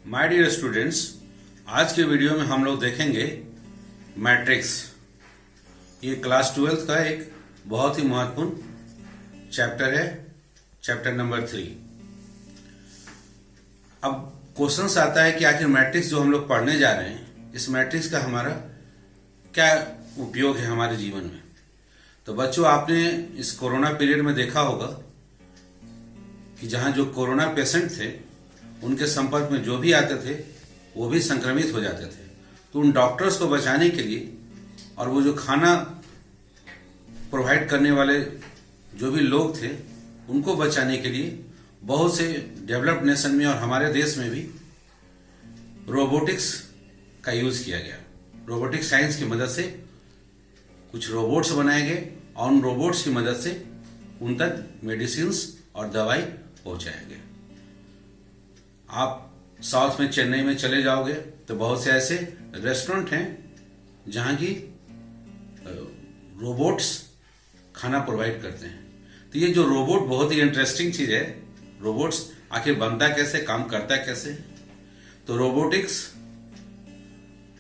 My dear students, आज के video में हम लोग देखेंगे मैट्रिक्स। ये क्लास 12 का एक बहुत ही महत्वपूर्ण चैप्टर है, चैप्टर नंबर 3। अब क्वेश्चंस आता है कि आखिर मैट्रिक्स जो हम लोग पढ़ने जा रहे हैं, इस मैट्रिक्स का हमारा क्या उपयोग है हमारे जीवन में। तो बच्चों, आपने इस कोरोना पीरियड में देखा होगा कि जहां जो कोरोना पेशेंट थे उनके संपर्क में जो भी आते थे वो भी संक्रमित हो जाते थे। तो उन डॉक्टर्स को बचाने के लिए और वो जो खाना प्रोवाइड करने वाले जो भी लोग थे उनको बचाने के लिए बहुत से डेवलप्ड नेशन में और हमारे देश में भी रोबोटिक्स का यूज किया गया। रोबोटिक साइंस की मदद से कुछ रोबोट्स बनाए गए और उन रोबोट्स की मदद से उन तक मेडिसिन और दवाई पहुंचाया गया। आप साउथ में चेन्नई में चले जाओगे तो बहुत से ऐसे रेस्टोरेंट हैं जहां की रोबोट्स खाना प्रोवाइड करते हैं। तो ये जो रोबोट बहुत ही इंटरेस्टिंग चीज है। रोबोट्स आखिर बनता कैसे, काम करता कैसे? तो रोबोटिक्स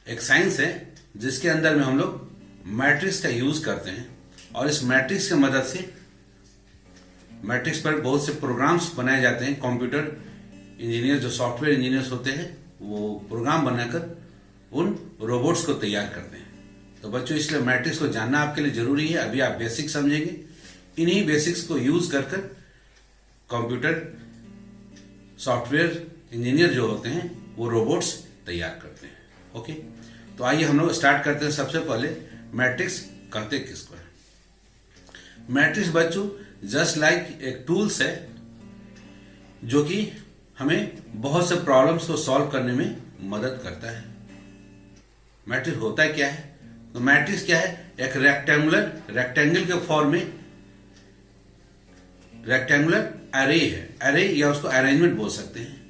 एक साइंस है जिसके अंदर में हम लोग मैट्रिक्स का यूज करते हैं और इस मैट्रिक्स की मदद से मैट्रिक्स पर बहुत से प्रोग्राम्स बनाए जाते हैं। कंप्यूटर इंजीनियर जो सॉफ्टवेयर इंजीनियर्स होते हैं वो प्रोग्राम बनाकर उन रोबोट्स को तैयार करते हैं। तो बच्चों, इसलिए मैट्रिक्स को जानना आपके लिए जरूरी है। अभी आप बेसिक समझेंगे, इन्हीं बेसिक्स को यूज कर कंप्यूटर सॉफ्टवेयर इंजीनियर जो होते हैं वो रोबोट्स तैयार करते हैं। ओके, तो आइए हम लोग स्टार्ट करते हैं। सबसे पहले मैट्रिक्स कहते किसको है? मैट्रिक्स बच्चों जस्ट लाइक एक टूल्स है जो कि हमें बहुत से प्रॉब्लम्स को सॉल्व करने में मदद करता है। मैट्रिक्स होता है क्या है? तो मैट्रिक्स क्या है? एक रेक्टेंगल के फॉर्म में रेक्टेंगुलर एरे है। एरे या उसको अरेंजमेंट बोल सकते हैं।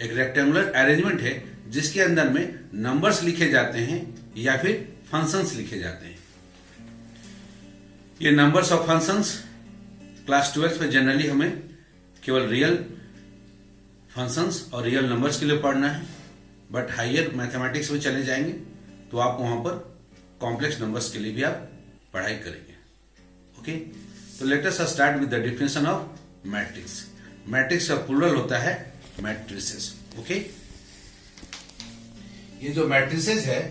एक रेक्टेंगुलर अरेंजमेंट है जिसके अंदर में नंबर्स लिखे जाते हैं या फिर फंक्शंस लिखे जाते हैं। ये नंबर्स और फंक्शंस क्लास 12 में जनरली हमें केवल रियल फंक्शंस और रियल नंबर्स के लिए पढ़ना है, बट हायर मैथमेटिक्स में चले जाएंगे तो आप वहां पर कॉम्प्लेक्स नंबर्स के लिए भी आप पढ़ाई करेंगे। ओके, तो let us start with the definition of matrix. Matrix का प्लूरल होता है मैट्रिसेस। ओके, ये जो मैट्रिसेस है,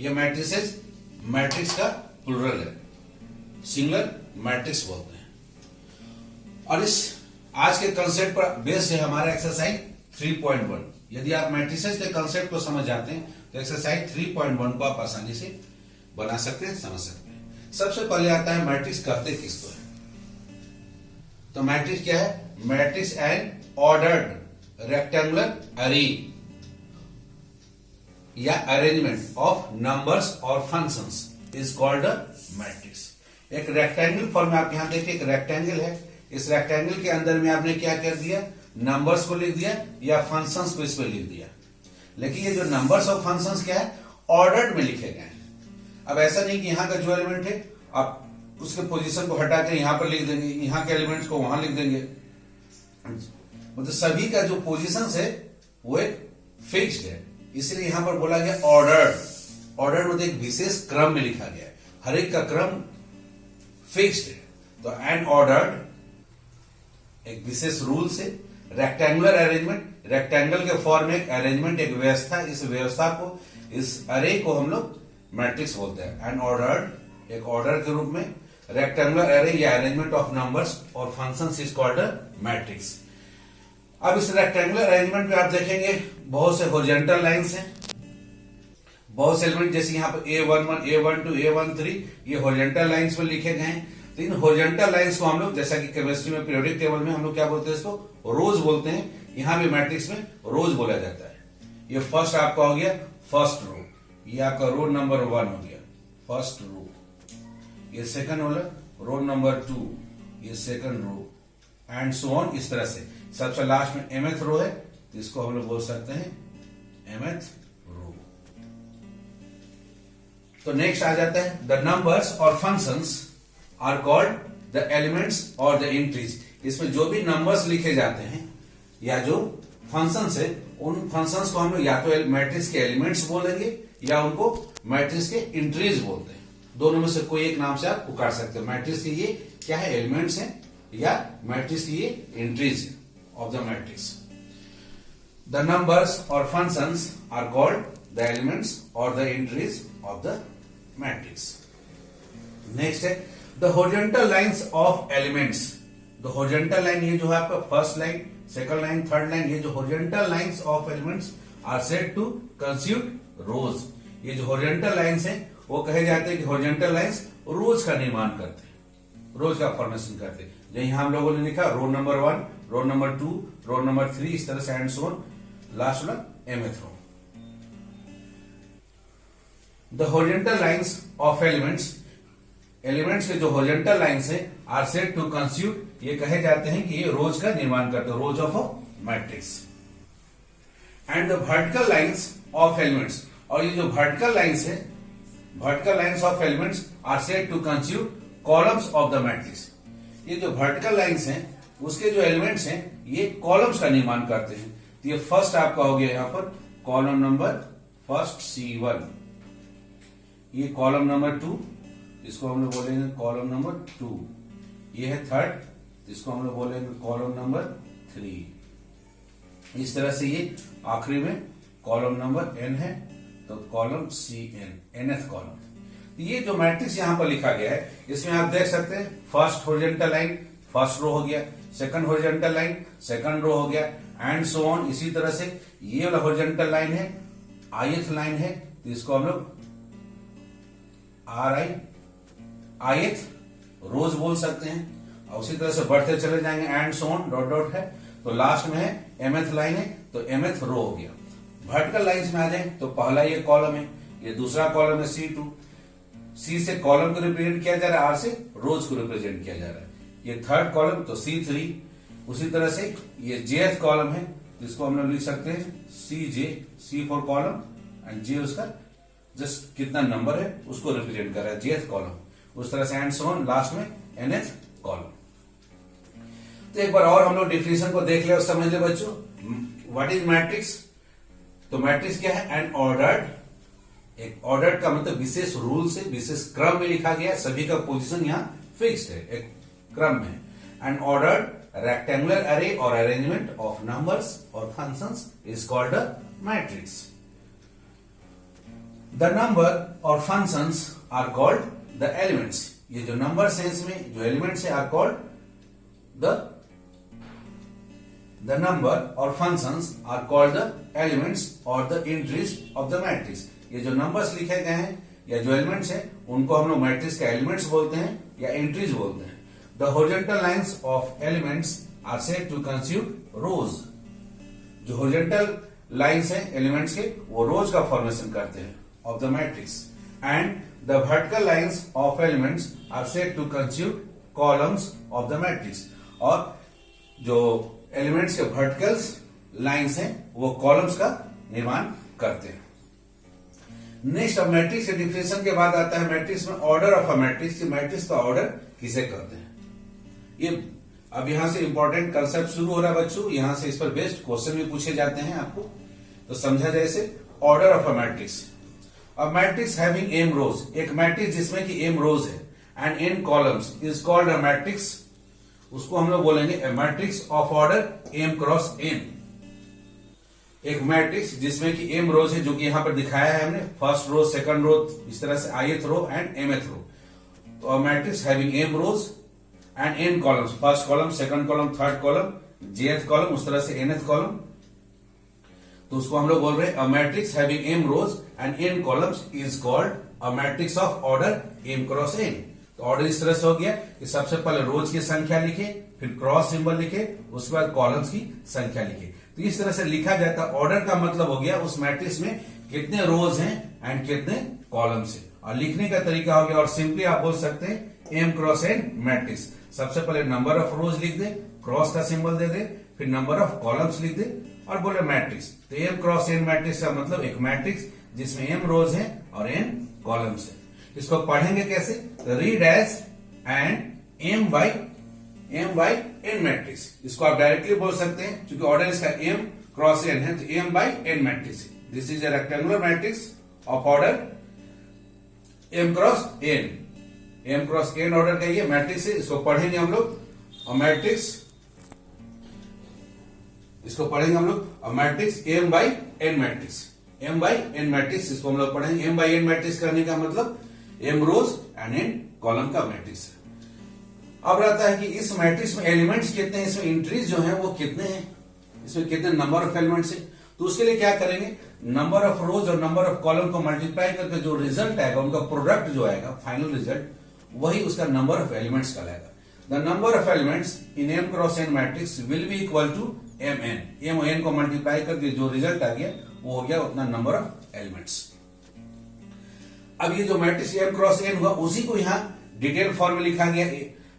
ये मैट्रिसेस मैट्रिक्स का प्लूरल है, सिंगुलर मैट्रिक्स बोलते हैं। और इस आज के कंसेप्ट पर बेस्ड है हमारा एक्सरसाइज 3.1। यदि आप मैट्रिसेस के कंसेप्ट को समझ जाते हैं तो एक्सरसाइज 3.1 को आप आसानी से बना सकते हैं, समझ सकते हैं। सबसे पहले आता है मैट्रिक्स कहते किसको है? तो मैट्रिक्स क्या है? मैट्रिक्स एन ऑर्डर्ड रेक्टेंगुलर अरे या अरेंजमेंट ऑफ नंबर्स और functions is called a matrix. एक रेक्टेंगल फॉर्म में आप यहां देखिए, एक रेक्टेंगल है। इस रेक्टेंगल के अंदर में आपने क्या कर दिया? नंबर्स को लिख दिया या फंक्शंस को इसमें लिख दिया। लेकिन ये जो नंबर्स और फंक्शंस क्या है? ऑर्डर्ड में लिखे गए हैं। अब ऐसा नहीं कि यहां का जो एलिमेंट है आप उसके पोजीशन को हटा के यहां पर लिख देंगे, यहां के एलिमेंट्स को वहां लिख देंगे। मतलब सभी का जो पोजीशन है वो एक फिक्स्ड है, इसलिए यहां पर बोला गया ऑर्डर्ड। ऑर्डर्ड मतलब एक विशेष क्रम में लिखा गया है, हर एक का क्रम फिक्स्ड है। तो एन ऑर्डर्ड एक विशेष रूल से रेक्टेंगुलर अरेंजमेंट, रेक्टेंगल के फॉर्म में एक अरेंजमेंट, एक व्यवस्था, इस व्यवस्था को, इस अरे को हम लोग मैट्रिक्स बोलते हैं। एन ऑर्डर्ड एक ऑर्डर के रूप में रेक्टेंगुलर अरे या अरेंजमेंट ऑफ नंबर्स और functions is called a matrix. अब इस रेक्टेंगुलर अरेंजमेंट में आप देखेंगे बहुत से हॉरिजॉन्टल लाइंस हैं, बहुत से एलिमेंट, जैसे यहाँ पर A11, A12, A13 ये हॉरिजॉन्टल लाइंस में लिखे गए हैं। तो इन हॉरिजॉन्टल लाइंस को हम लोग, जैसा कि केमिस्ट्री में पीरियोडिक टेबल में हम लोग क्या बोलते हैं? इसको रोज बोलते हैं। यहां भी मैट्रिक्स में रोज बोला जाता है। ये फर्स्ट आपका हो गया फर्स्ट रो, ये आपका रो नंबर 1 हो गया, फर्स्ट रो। ये सेकंड होला रो नंबर 2, ये second row, and so on. इस तरह से सबसे लास्ट में mth रो है तो इसको हम लोग बोल सकते हैं mth रो। तो नेक्स्ट आ जाता है द नंबर्स और functions are called the elements और द एंट्रीज। इसमें जो भी नंबर्स लिखे जाते हैं या जो फंक्शंस है, उन फंक्शंस को हम लोग या तो मैट्रिक्स के एलिमेंट्स बोलेंगे या उनको मैट्रिक्स के इंट्रीज बोलते हैं। दोनों में से कोई एक नाम से आप पुकार सकते हैं। मैट्रिक्स के ये क्या है, एलिमेंट्स हैं, या मैट्रिक्स की ये एंट्रीज है of the matrix. The numbers और functions are called the elements और the entries of the matrix. Next है the horizontal lines of elements. The horizontal line, ये जो है आपका first line, second line, third line, ये जो horizontal lines of elements are said to constitute rows. ये जो हॉरिजॉन्टल लाइंस हैं वो कहे जाते हैं कि हॉरिजॉन्टल लाइंस रोज का निर्माण करते हैं, रोज का फॉर्मेशन करते हैं। जो यहां हम लोगों ने लिखा row number 1, row number 2, row number 3, इस तरह से एंड सो ऑन, लास्ट वाला mth row. The horizontal lines of elements, elements के जो हॉरिजॉन्टल लाइंस है आर सेड टू कंस्टिट्यूट, ये कहे जाते हैं कि ये रोज का निर्माण करते हैं, rows of a matrix. And the vertical lines of elements, और ये जो वर्टिकल लाइंस है, vertical lines of elements are said to constitute columns of the matrix. ये जो वर्टिकल लाइंस हैं उसके जो एलिमेंट्स हैं ये कॉलम्स का निर्माण करते हैं। तो ये फर्स्ट आपका हो गया यहां पर कॉलम नंबर फर्स्ट C1, ये कॉलम नंबर 2, इसको हम लोग बोलेंगे कॉलम नंबर 2, ये है थर्ड, इसको हम लोग बोलेंगे कॉलम नंबर 3। इस तरह से ये आखिरी में कॉलम नंबर n है, तो कॉलम Cn, nth कॉलम। ये जो मैट्रिक्स यहां पर लिखा गया है इसमें आप देख सकते हैं first horizontal line first row हो गया, second horizontal line second row हो गया, एंड सो ऑन। इसी तरह से ये वाला हॉरिजॉन्टल लाइन है, ith लाइन है, तो इसको हम लोग ith रोज बोल सकते हैं। और उसी तरह से बढ़ते चले जाएंगे, and so on, dot dot है, तो लास्ट में है mth लाइन है, तो mth रो हो गया। वर्टिकल लाइंस में आ जाए तो पहला ये कॉलम है, ये दूसरा कॉलम है C2, C से कॉलम को रिप्रेजेंट किया जा रहा है, R से रोज को रिप्रेजेंट किया जा रहा है। ये थर्ड कॉलम तो C3, उसी तरह से ये jth कॉलम है, जिसको हम लोग लिख सकते हैं CJ, C for column and J उसका जस्ट कितना नंबर है उसको रिप्रेजेंट कर रहा है, jth कॉलम। उस तरह से एंड सो ऑन, लास्ट में nth कॉलम। तो एक बार और हम लोग डिफिनेशन को देख ले और समझ ले बच्चों, व्हाट इज मैट्रिक्स। तो मैट्रिक्स क्या है, एन ऑर्डर्ड, एक ऑर्डर्ड का मतलब विशेष रूल से विशेष क्रम में लिखा गया है, सभी का पोजीशन यहाँ फिक्स्ड है, एक क्रम में। एन ऑर्डर्ड रेक्टेंगुलर अरे और अरेंजमेंट ऑफ नंबर्स और functions is called a matrix. The number और functions are called the elements. ये जो नंबर्स है इसमें जो एलिमेंट्स है are called the number or functions are called the elements or the entries of the matrix। ये जो नंबर्स लिखे गए हैं या जो एलिमेंट्स हैं उनको हम लोग मैट्रिक्स के एलिमेंट्स बोलते हैं या एंट्रीज बोलते हैं। The horizontal lines of elements are said to constitute rows. जो हॉरिजॉन्टल लाइंस हैं एलिमेंट्स के वो रोज का फॉर्मेशन करते हैं of the matrix. And the vertical lines of elements are said to constitute columns of the matrix. और जो elements के वर्टिकल्स लाइंस हैं वो कॉलम्स का निर्माण करते हैं। नेक्स्ट अब मैट्रिक्स के डिफिनेशन के बाद आता है मैट्रिक्स में order of a matrix. Matrix का ऑर्डर किसे कहते हैं, ये अब यहां से इंपॉर्टेंट कंसेप्ट शुरू हो रहा है बच्चों, यहां से इस पर बेस्ड क्वेश्चन भी पूछे जाते हैं आपको, तो समझा जाए इसे। Order of a matrix, a matrix having m रोज, एक मैट्रिक्स जिसमें कि m रोज है and n columns is called a matrix. उसको हम लोग बोलेंगे matrix of order m cross n। एक मैट्रिक्स जिसमें कि m रोज है, जो कि यहां पर दिखाया है हमने, फर्स्ट रो सेकंड रो, इस तरह से ith row and mth row. तो matrix having m rows and n columns, first column, second column, third column, jth column, उस तरह से nth कॉलम, तो उसको हम लोग बोल रहे हैं a matrix having m rows and n columns is called a matrix of order m cross n। तो ऑर्डर इस तरह से हो गया कि सबसे पहले रोज की संख्या लिखे, फिर क्रॉस सिंबल लिखे, उसके बाद कॉलम्स की संख्या लिखे। तो इस तरह से लिखा जाता है। ऑर्डर का मतलब हो गया उस मैट्रिक्स में कितने रोज हैं एंड कितने कॉलम्स हैं। और लिखने का तरीका हो गया, और सिंपली आप बोल सकते हैं m क्रॉस n मैट्रिक्स। सबसे पहले नंबर ऑफ रोज लिख दे, क्रॉस का सिंबल दे दे, फिर नंबर ऑफ कॉलम्स लिख दे और बोले मैट्रिक्स। तो m क्रॉस n मैट्रिक्स का मतलब एक मैट्रिक्स जिसमें m रोज है और n कॉलम्स है। इसको पढ़ेंगे कैसे, read as and m by n matrix. इसको आप डायरेक्टली बोल सकते हैं क्योंकि ऑर्डर इसका m क्रॉस एन है तो m by n matrix. This is a rectangular matrix of order m cross n order का ये मैट्रिक्स है। इसको पढ़ेंगे हम लोग और मैट्रिक्स इसको पढ़ेंगे हम लोग और matrix m by n matrix इसको हम लोग पढ़ेंगे। m by n मैट्रिक्स करने का मतलब m rows and n column का मैट्रिक्स है। अब रहता है कि इस मैट्रिक्स में एलिमेंट्स कितने हैं, इसमें एंट्रीज जो है वो कितने हैं, इसमें कितने नंबर ऑफ एलिमेंट्स है। तो उसके लिए क्या करेंगे, नंबर ऑफ रोज और नंबर ऑफ कॉलम को मल्टीप्लाई करके जो रिजल्ट आएगा उनका प्रोडक्ट जो आएगा फाइनल रिजल्ट वही उसका नंबर ऑफ एलिमेंट्स कहलाएगा। The number of elements in m cross n matrix will be equal to m और n को मल्टीप्लाई करके जो रिजल्ट आ गया वो हो गया उतना नंबर ऑफ एलिमेंट्स। अब ये जो मैट्रिक्स m क्रॉस n हुआ उसी को यहाँ डिटेल फॉर्म में लिखा गया।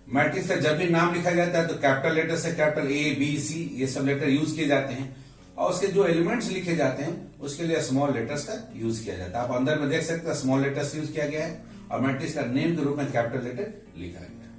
मैट्रिक्स का जब भी नाम लिखा जाता है तो कैपिटल लेटर से कैपिटल A B C ये सब लेटर यूज किए जाते हैं और उसके जो एलिमेंट्स लिखे जाते हैं उसके लिए स्मॉल लेटर्स का यूज किया जाता है। आप अंदर में देख सकते हैं स्मॉल लेटर्स यूज किया गया है और मैट्रिक्स का नेम के रूप में कैपिटल लेटर लिखा गया है।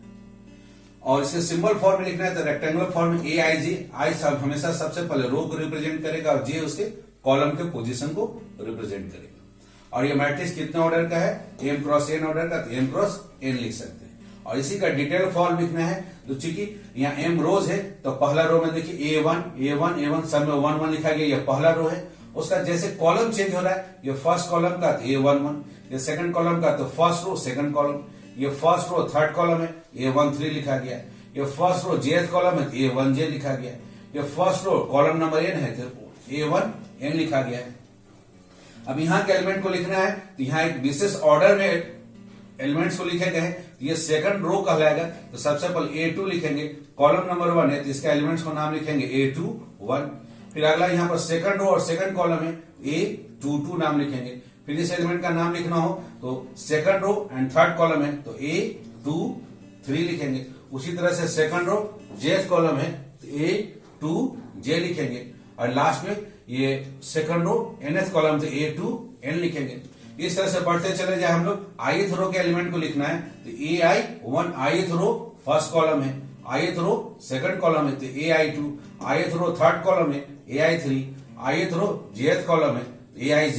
और इसे सिंबल फॉर्म में लिखना है तो रेक्टेंगुलर फॉर्म में AIJ, I सब हमेशा सबसे पहले रो को रिप्रेजेंट करेगा और J उसके कॉलम के पोजीशन को रिप्रेजेंट करेगा। और ये मैट्रिक्स कितने ऑर्डर का है, m क्रॉस n ऑर्डर का, तो m क्रॉस n लिख सकते हैं। और इसी का डिटेल फॉर्म लिखना है तो चूंकि यहाँ m रोज है तो पहला रो में देखिए A1 सब में 1 1 लिखा गया, ये पहला रो है। उसका जैसे कॉलम चेंज हो रहा है, ये फर्स्ट कॉलम का तो A11, ये सेकंड कॉलम का तो फर्स्ट रो सेकंड कॉलम, ये फर्स्ट रो थर्ड कॉलम है A13 लिखा गया, ये फर्स्ट रो jth कॉलम है तो A1j लिखा गया, ये first row column number n है तो A1n लिखा गया है। अब यहाँ के एलिमेंट को लिखना है तो यहाँ एक विशेष ऑर्डर में एलिमेंट्स को लिखे गए हैं। ये सेकंड रो कहलाएगा तो सबसे पहले A2 लिखेंगे, कॉलम नंबर 1 है तो इसका एलिमेंट्स को नाम लिखेंगे A21। फिर अगला यहाँ पर सेकंड रो और सेकंड कॉलम है A22 नाम लिखेंगे। फिर इस एलिमेंट का नाम लिखना हो तो second row and third column है तो A23 लिखेंगे। उसी तरह से सेकंड रो jth कॉलम है तो A2j लिखेंगे और लास्ट में ये सेकंड रो nth कॉलम तो A2n लिखेंगे। इस तरह से बढ़ते चले जाए हम लोग। ith रो के एलिमेंट को लिखना है तो AI1 ith रो फर्स्ट कॉलम है, ith रो सेकंड कॉलम है तो AI2, ith रो थर्ड कॉलम है AI3, ith रो jth कॉलम है तो AIJ।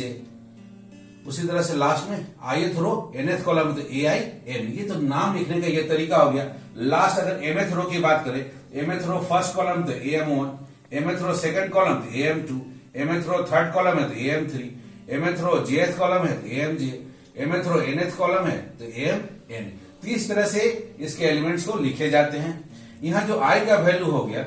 उसी तरह से लास्ट में ith रो nth कॉलम है तो AIN। ये तो नाम लिखने का ये तरीका हो गया। लास्ट अगर mth रो की बात करें, mth रो फर्स्ट कॉलम तो AM1, mth row second column तो AM2, mth रो थर्ड कॉलम है तो AM3, mth रो jth कॉलम है तो AMJ, mth रो nth कॉलम है तो AMN। तो इस तरह से इसके एलिमेंट्स को लिखे जाते हैं। यहाँ जो I का वैल्यू हो गया,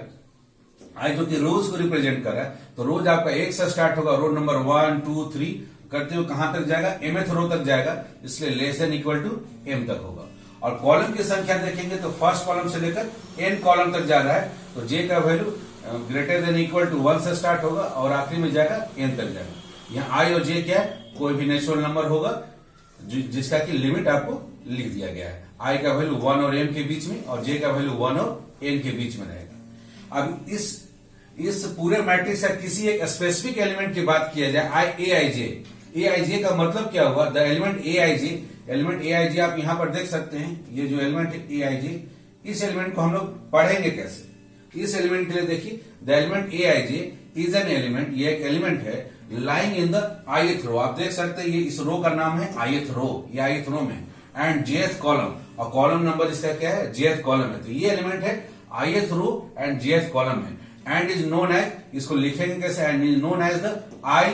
I जो कि रोज को रिप्रेजेंट कर रहा है तो रोज आपका 1 से स्टार्ट होगा, रो नंबर 1 2 3 करते हुए कहां तक जाएगा, mth रो तक जाएगा, इसलिए less than equal to m तक होगा। और कॉलम की संख्या देखेंगे तो फर्स्ट कॉलम से लेकर n कॉलम तक जा रहा है तो j का value greater than equal to 1 से स्टार्ट होगा और आखिरी में जाएगा n तक जाएगा। यहाँ I और j क्या है, कोई भी नेचुरल नंबर होगा जिसका की लिमिट आपको लिख दिया गया है। I का वैल्यू 1 और m के बीच में और j का वैल्यू 1 और n के बीच में रहेगा। अब इस पूरे मैट्रिक्स का किसी एक स्पेसिफिक एलिमेंट की बात किया जाए, AIJ का मतलब क्या हुआ, द एलिमेंट AIJ आप यहां पर देख सकते हैं। ये जो एलिमेंट है AIJ, इस एलिमेंट को हम लोग पढ़ेंगे कैसे। इस एलिमेंट के लिए देखिए, the element AIJ is an element, ये एक एलिमेंट है लाइंग इन द ith रो। आप देख सकते हैं ये इस रो का नाम है ith रो, ये ith रो में एंड jth कॉलम, और कॉलम नंबर इसका क्या है, jth कॉलम है। तो ये एलिमेंट है ith row and jth column है एंड इज नोन एज, इसको लिखेंगे कैसे, and is known as the I,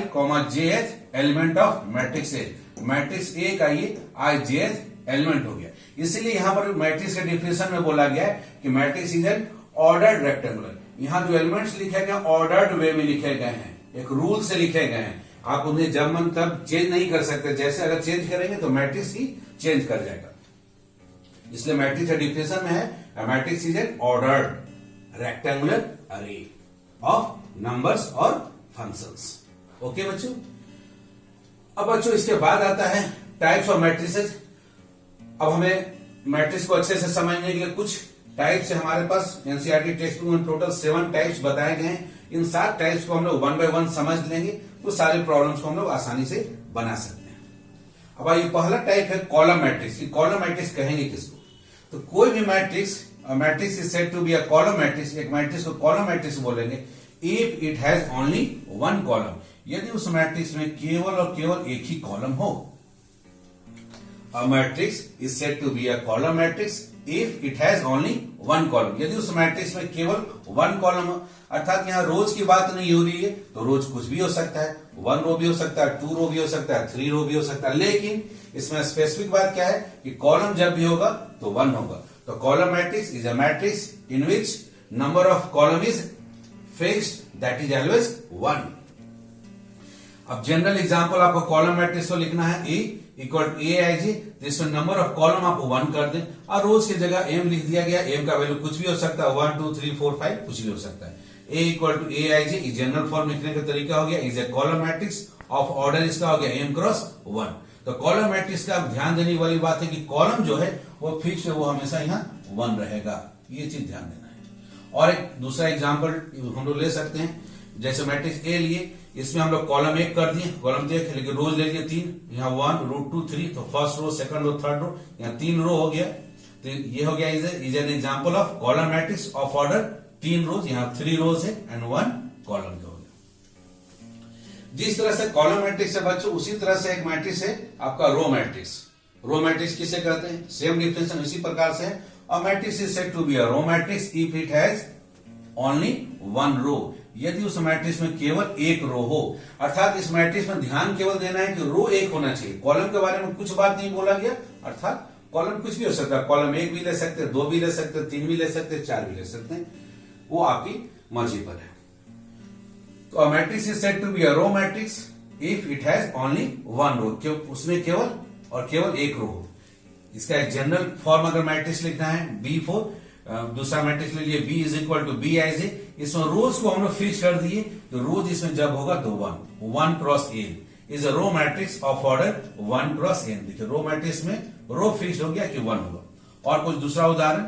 jth element of matrix A. Matrix A का ये I jth एलिमेंट हो गया। इसलिए यहां पर मैट्रिक्स के डिफिनेशन में बोला गया है कि matrix is an ordered rectangular. यहाँ जो एलिमेंट्स लिखे गए ऑर्डर्ड वे में लिखे गए हैं, एक रूल से लिखे गए हैं। आप उन्हें जब मन तब चेंज नहीं कर सकते, जैसे अगर चेंज करेंगे तो मैट्रिक्स ही चेंज कर जाएगा। इसलिए मैट्रिक्स का डिफिनेशन में है matrix is an ordered rectangular अरे ऑफ नंबर्स और फंक्शंस। ओके बच्चों। अब बच्चों इसके बाद आता है टाइप्स ऑफ मैट्रिसेस। अब हमें मैट्रिक्स को अच्छे से समझने के लिए कुछ टाइप्स है हमारे पास। एनसीईआरटी टेक्स्ट बुक में टोटल 7 टाइप्स बताए गए हैं। इन 7 टाइप्स को हम लोग 1 बाय 1 समझ लेंगे तो सारे प्रॉब्लम्स को हम लोग आसानी से बना सकते हैं। अब ये पहला टाइप है कॉलम मैट्रिक्स। कॉलम मैट्रिक्स कहेंगे किसको, तो कोई भी matrix is said to be a column matrix. एक मैट्रिक्स को कॉलम मैट्रिक्स बोलेंगे if it has only one column, यदि उस मैट्रिक्स में केवल और केवल एक ही कॉलम हो। A matrix is said to be a column matrix if it has only one column, यदि उस मैट्रिक्स में केवल वन कॉलम हो, अर्थात यहाँ रोज की बात नहीं हो रही है, तो रोज कुछ भी हो सकता है, 1 रो भी हो सकता है, 2 रो भी हो सकता है, 3 रो भी हो सकता है, लेकिन इसमें स्पेसिफिक बात क्या है कि कॉलम जब भी होगा तो 1 होगा। तो column matrix is a matrix in which number of column is fixed, that is always 1। अब जनरल एग्जांपल आपको कॉलम मैट्रिक्स को लिखना है A equal to A I जी, जिसमें नंबर ऑफ कॉलम आप 1 कर दें और रोज की जगह एम लिख दिया गया। एम का वैल्यू कुछ भी हो सकता है, 1 2 3 4 5 कुछ भी हो सकता है। A equal to A I J general form लिखने का तरीका हो गया, is a column matrix of order इसका हो गया एम क्रॉस 1। तो कॉलम मैट्रिक्स का ध्यान देने वाली बात है कि कॉलम जो है वो फिक्स है, वो हमेशा यहाँ 1 रहेगा, ये चीज ध्यान देना है। और एक दूसरा एग्जाम्पल हम लोग ले सकते हैं, जैसे मैट्रिक्स ए लिए, इसमें हम लोग कॉलम 1 कर दिए, कॉलम देख लेकिन रोज ले लिए 3, यहाँ 1 रो 2 3, तो first row second row third row, यहाँ 3 रो हो गया। तो ये हो गया is an example of column matrix of order 3 rows, यहाँ 3 रोज है एंड 1 कॉलम का हो गया। जिस तरह से कॉलम मैट्रिक्स है बच्चों, उसी तरह से एक मैट्रिक्स है आपका रो मैट्रिक्स। रो मैट्रिक्स किसे कहते हैं, सेम डिफिनेशन इसी प्रकार से है। और matrix is said to be a row matrix if it has only 1 row, यदि उस मैट्रिक्स में केवल एक रो हो, अर्थात इस मैट्रिक्स में ध्यान केवल देना है कि रो एक होना चाहिए। कॉलम के बारे में कुछ बात नहीं बोला गया, अर्थात कॉलम कुछ भी हो सकता है, कॉलम 1 भी ले सकते हैं, 2 भी ले सकते हैं, 3 भी ले सकते हैं, 4 भी ले सकते हैं, वो आपकी मर्जी पर है। तो matrix is said to be a row matrix if it has only 1 row, उसमें केवल और केवल एक रो हो। इसका एक जनरल फॉर्म अगर मैट्रिक्स लिखना है B4, दूसरा मैट्रिक्स ले लिए B is equal to B I J, इसमें रोज को हम लोग फिक्स कर दिए, तो रोज इसमें जब होगा तो 1 cross n is a row matrix of order 1 cross n। देखिए रो मैट्रिक्स में रो फिक्स हो गया कि 1 होगा। और कुछ दूसरा उदाहरण,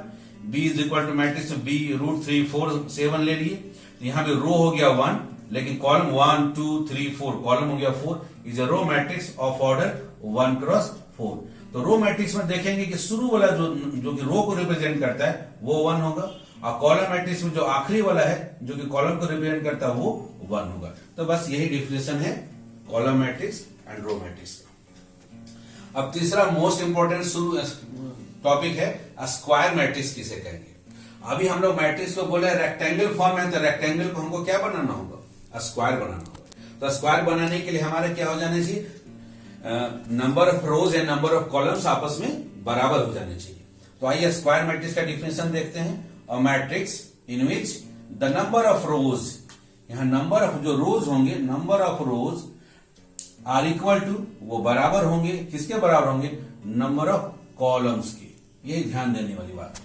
B is equal to matrix B root 3 4 7 ले लिए, तो यहाँ पे रो हो गया 1, लेकिन कॉलम 1 2 3 4 कॉलम हो गया 4, is a row matrix of order 1 cross 4। तो रो मैट्रिक्स में देखेंगे कि शुरू वाला जो कि रो को रिप्रेजेंट करता है वो 1 होगा, और कॉलम मैट्रिक्स में जो आखिरी वाला है जो कि कॉलम को रिप्रेजेंट करता है वो 1 होगा। तो बस यही डिफिनेशन है column matrix and row matrix का। अब तीसरा मोस्ट इंपॉर्टेंट टॉपिक है स्क्वायर मैट्रिक्स किसे कहेंगे। अभी हम लोग मैट्रिक्स को बोले रेक्टेंगल फॉर्म है, तो रेक्टेंगल को हमको क्या बनाना होगा, स्क्वायर बनाना होगा। तो स्क्वायर बनाने के लिए हमारे क्या हो जाने चाहिए, number of rose and number of columns आपस में बराबर हो जाने चाहिए। तो आइए स्क्वायर मैट्रिक्स का डिफिनेशन देखते हैं। A matrix in which the number of rows, यहां नंबर ऑफ जो रोज होंगे, number of rows are equal to, वो बराबर होंगे, किसके बराबर होंगे, नंबर ऑफ कॉलम्स के। यही ध्यान देने वाली बात है।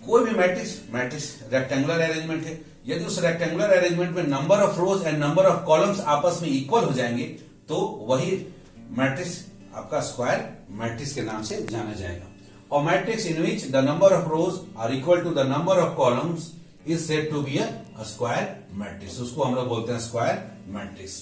कोई भी मैट्रिक्स रेक्टेंगुलर अरेंजमेंट है, यदि उस रेक्टेंगुलर अरेंजमेंट में number of rose and number of columns आपस में इक्वल हो जाएंगे, तो वही मैट्रिक्स आपका स्क्वायर मैट्रिक्स के नाम से जाना जाएगा। और matrix in which the number of rows are equal to the number of columns is said to be a square matrix, उसको हम लोग बोलते हैं स्क्वायर मैट्रिक्स।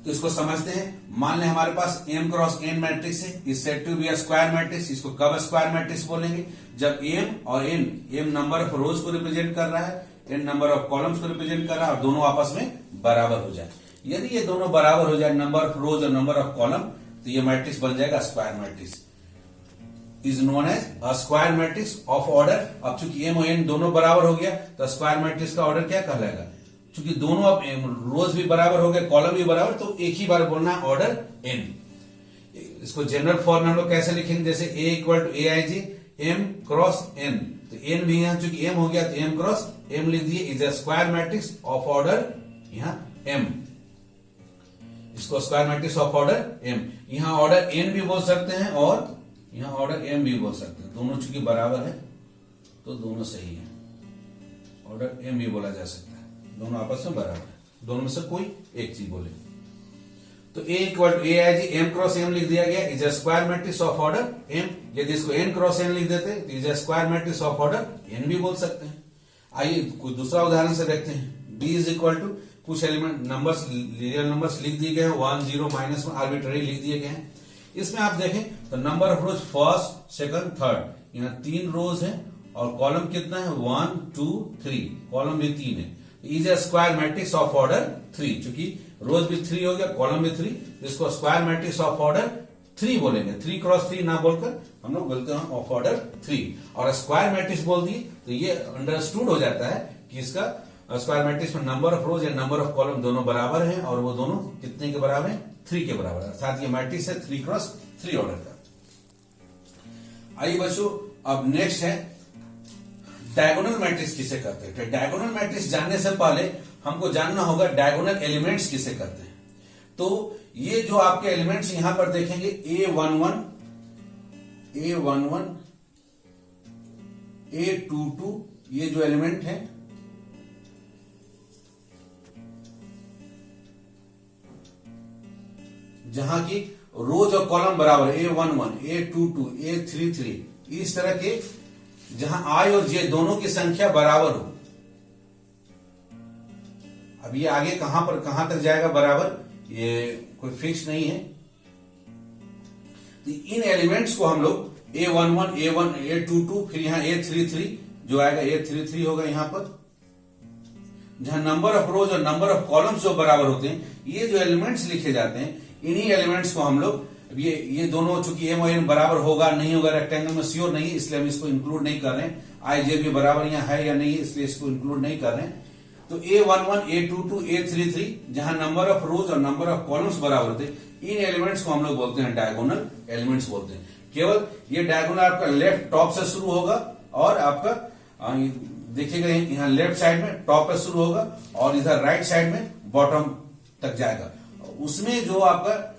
तो इसको समझते हैं। मान लें हमारे पास m क्रॉस n मैट्रिक्स है, is said to be a square matrix. इसको कब स्क्वायर मैट्रिक्स बोलेंगे, जब m और n नंबर ऑफ रोज को रिप्रेजेंट कर रहा है, n नंबर ऑफ कॉलम्स को रिप्रेजेंट कर रहा है, और दोनों आपस में बराबर हो जाए। यदि ये दोनों बराबर हो जाए, नंबर ऑफ रोज और नंबर ऑफ कॉलम, तो ये मैट्रिक्स बन जाएगा square matrix, is known as a square matrix of order. अब चूंकि m और n दोनों बराबर हो गया, तो स्क्वायर मैट्रिक्स का ऑर्डर क्या कहलाएगा, चूंकि दोनों अब रोज भी बराबर हो गए, कॉलम भी बराबर, तो एक ही बार बोलना है ऑर्डर n। इसको जनरल फॉर्म में हम लोग कैसे लिखेंगे, जैसे a equal to A I J m cross n, तो n भी यहां चूंकि m हो गया तो m क्रॉस m लिख दिए, is a square matrix of order यहां m। इसको square matrix of order m, यहां ऑर्डर n भी बोल सकते हैं और यहां ऑर्डर m भी बोल सकते हैं, दोनों चूंकि बराबर है तो दोनों सही है, ऑर्डर m भी बोला जा सकता है, दोनों आपस में बराबर है, दोनों में से कोई एक चीज बोले। तो a equal to A I J m cross m लिख दिया गया, is a square matrix of order m। यदि इसको n क्रॉस n लिख देते तो is a square matrix of order n भी बोल सकते हैं। आइए कोई दूसरा उदाहरण से देखते हैं। b इज इक्वल टू कुछ एलिमेंट नंबर्स, रियल नंबर्स लिख दिए गए हैं, 1 0 -1 आर्बिट्ररी लिख दिए गए हैं। इसमें आप देखें तो number of rose first second third, यहाँ 3 रोज हैं और कॉलम कितना है 1 2 3, कॉलम भी 3 है। Is a square matrix of order 3, चूंकि रोज भी 3 हो गया, कॉलम भी 3, इसको स्क्वायर मैट्रिक्स ऑफ ऑर्डर 3 बोलेंगे। 3 क्रॉस 3 ना बोलकर हम लोग बोलते हैं ऑफ ऑर्डर 3, और स्क्वायर मैट्रिक्स बोल दिए तो ये अंडरस्टूड हो जाता है कि इसका स्क्वायर मैट्रिक्स में नंबर ऑफ रोज या नंबर ऑफ कॉलम दोनों बराबर हैं, और वो दोनों कितने के बराबर हैं 3 के बराबर, अर्थात ये मैट्रिक्स है 3 क्रॉस 3 ऑर्डर का। आइए बच्चों, अब नेक्स्ट है डायगोनल मैट्रिक्स किसे कहते हैं। तो डायगोनल मैट्रिक्स जानने से पहले हमको जानना होगा डायगोनल एलिमेंट्स किसे कहते हैं। तो ये जो आपके एलिमेंट्स यहां पर देखेंगे A11, A11, A22, ये जो एलिमेंट है जहां की रोज और कॉलम बराबर A11, A22, A33, इस तरह के जहां I और J दोनों की संख्या बराबर हो। अब ये आगे कहां तक जाएगा बराबर, ये कोई फिक्स नहीं है। तो इन एलिमेंट्स को हम लोग A11, A1, A22, फिर यहां A33 जो आएगा, A33 होगा यहां पर, जहां नंबर ऑफ रोज और नंबर ऑफ कॉलम्स जो बराबर होते हैं। ये जो एलिमेंट्स लिखे जाते हैं, इन्हीं एलिमेंट्स को हम लोग, ये दोनों चूंकि एम और एन बराबर होगा नहीं होगा रेक्टेंगल में श्योर नहीं है, इसलिए हम इसको इंक्लूड नहीं कर रहे हैं। आई जे भी बराबर यहाँ है या नहीं है, इसलिए इसको इंक्लूड नहीं कर रहे हैं। तो A11, A22, A33 जहां नंबर ऑफ रोज और नंबर ऑफ कॉलम्स बराबर होते हैं, इन एलिमेंट्स को हम लोग बोलते हैं डायगोनल एलिमेंट्स बोलते हैं। केवल ये डायगोनल आपका लेफ्ट टॉप से शुरू होगा, और आपका देखिएगा यहाँ लेफ्ट साइड में टॉप से शुरू होगा, और इधर राइट साइड में बॉटम तक जाएगा। उसमें जो आपका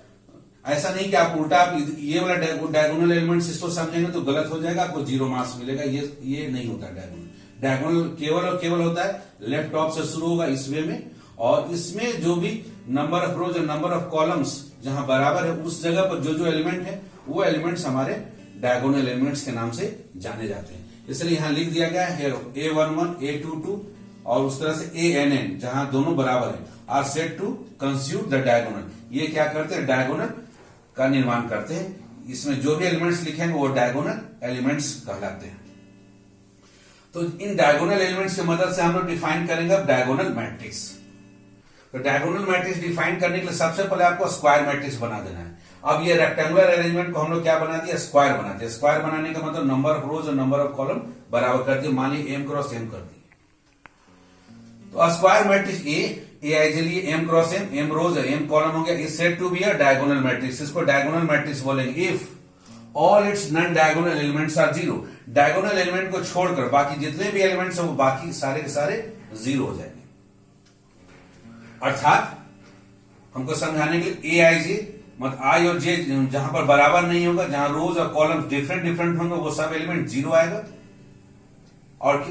ऐसा नहीं कि आप उल्टा आप ये वाला डायगोनल एलिमेंट्स इसको समझेंगे तो गलत हो जाएगा, आपको 0 मार्क्स मिलेगा। ये नहीं होता डायगोनल। डायगोनल केवल और केवल होता है लेफ्ट टॉप से शुरू होगा इस वे में, और इसमें जो भी नंबर ऑफ रोज और नंबर ऑफ कॉलम्स जहां बराबर है, उस जगह पर जो एलिमेंट है वो एलिमेंट्स हमारे डायगोनल एलिमेंट्स के नाम से जाने जाते हैं। इसलिए यहां लिख दिया गया है A11, A22 और उस तरह से ANN, जहां दोनों बराबर है, are set to constitute the diagonal. ये क्या करते हैं, डायगोनल का निर्माण करते हैं। इसमें जो भी एलिमेंट्स लिखेंगे वो डायगोनल एलिमेंट्स कहलाते हैं। तो इन डायगोनल एलिमेंट्स की मदद से हम लोग डिफाइन करेंगे अब डायगोनल मैट्रिक्स। तो डायगोनल मैट्रिक्स डिफाइन करने के लिए सबसे पहले आपको स्क्वायर मैट्रिक्स बना देना है। अब ये रेक्टेंगुलर अरेंजमेंट को हम लोग क्या बना दिया, स्क्वायर बना दिया। स्क्वायर बनाने का मतलब नंबर ऑफ रोज और नंबर ऑफ कॉलम बराबर कर दिए, मानिए m क्रॉस m कर दिए। तो स्क्वायर मैट्रिक्स AI के लिए m क्रॉस m रोज है, m कॉलम हो गया, is said to be a diagonal matrix. इसको डायगोनल मैट्रिक्स बोलेंगे if all its non diagonal elements are 0। Diagonal element को छोड़कर बाकी जितने भी एलिमेंट्स हैं वो बाकी सारे के सारे 0 हो जाएंगे। अर्थात हमको समझाने के लिए AIJ मतलब I और J जहां पर बराबर नहीं होगा, जहां रोज और कॉलम डिफरेंट होंगे, वो सब एलिमेंट 0 आएगा, और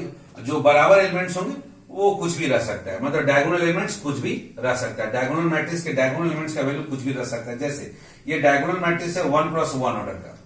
जो बराबर एलिमेंट्स होंगे वो कुछ भी रह सकता है। मतलब डायगोनल एलिमेंट्स कुछ भी रह सकता है। डायगोनल मैट्रिक्स के डायगोनल एलिमेंट्स का वैल्यू कुछ भी रह सकता है। जैसे ये डायगोनल मैट्रिक्स है 1 क्रॉस 1 ऑर्डर का,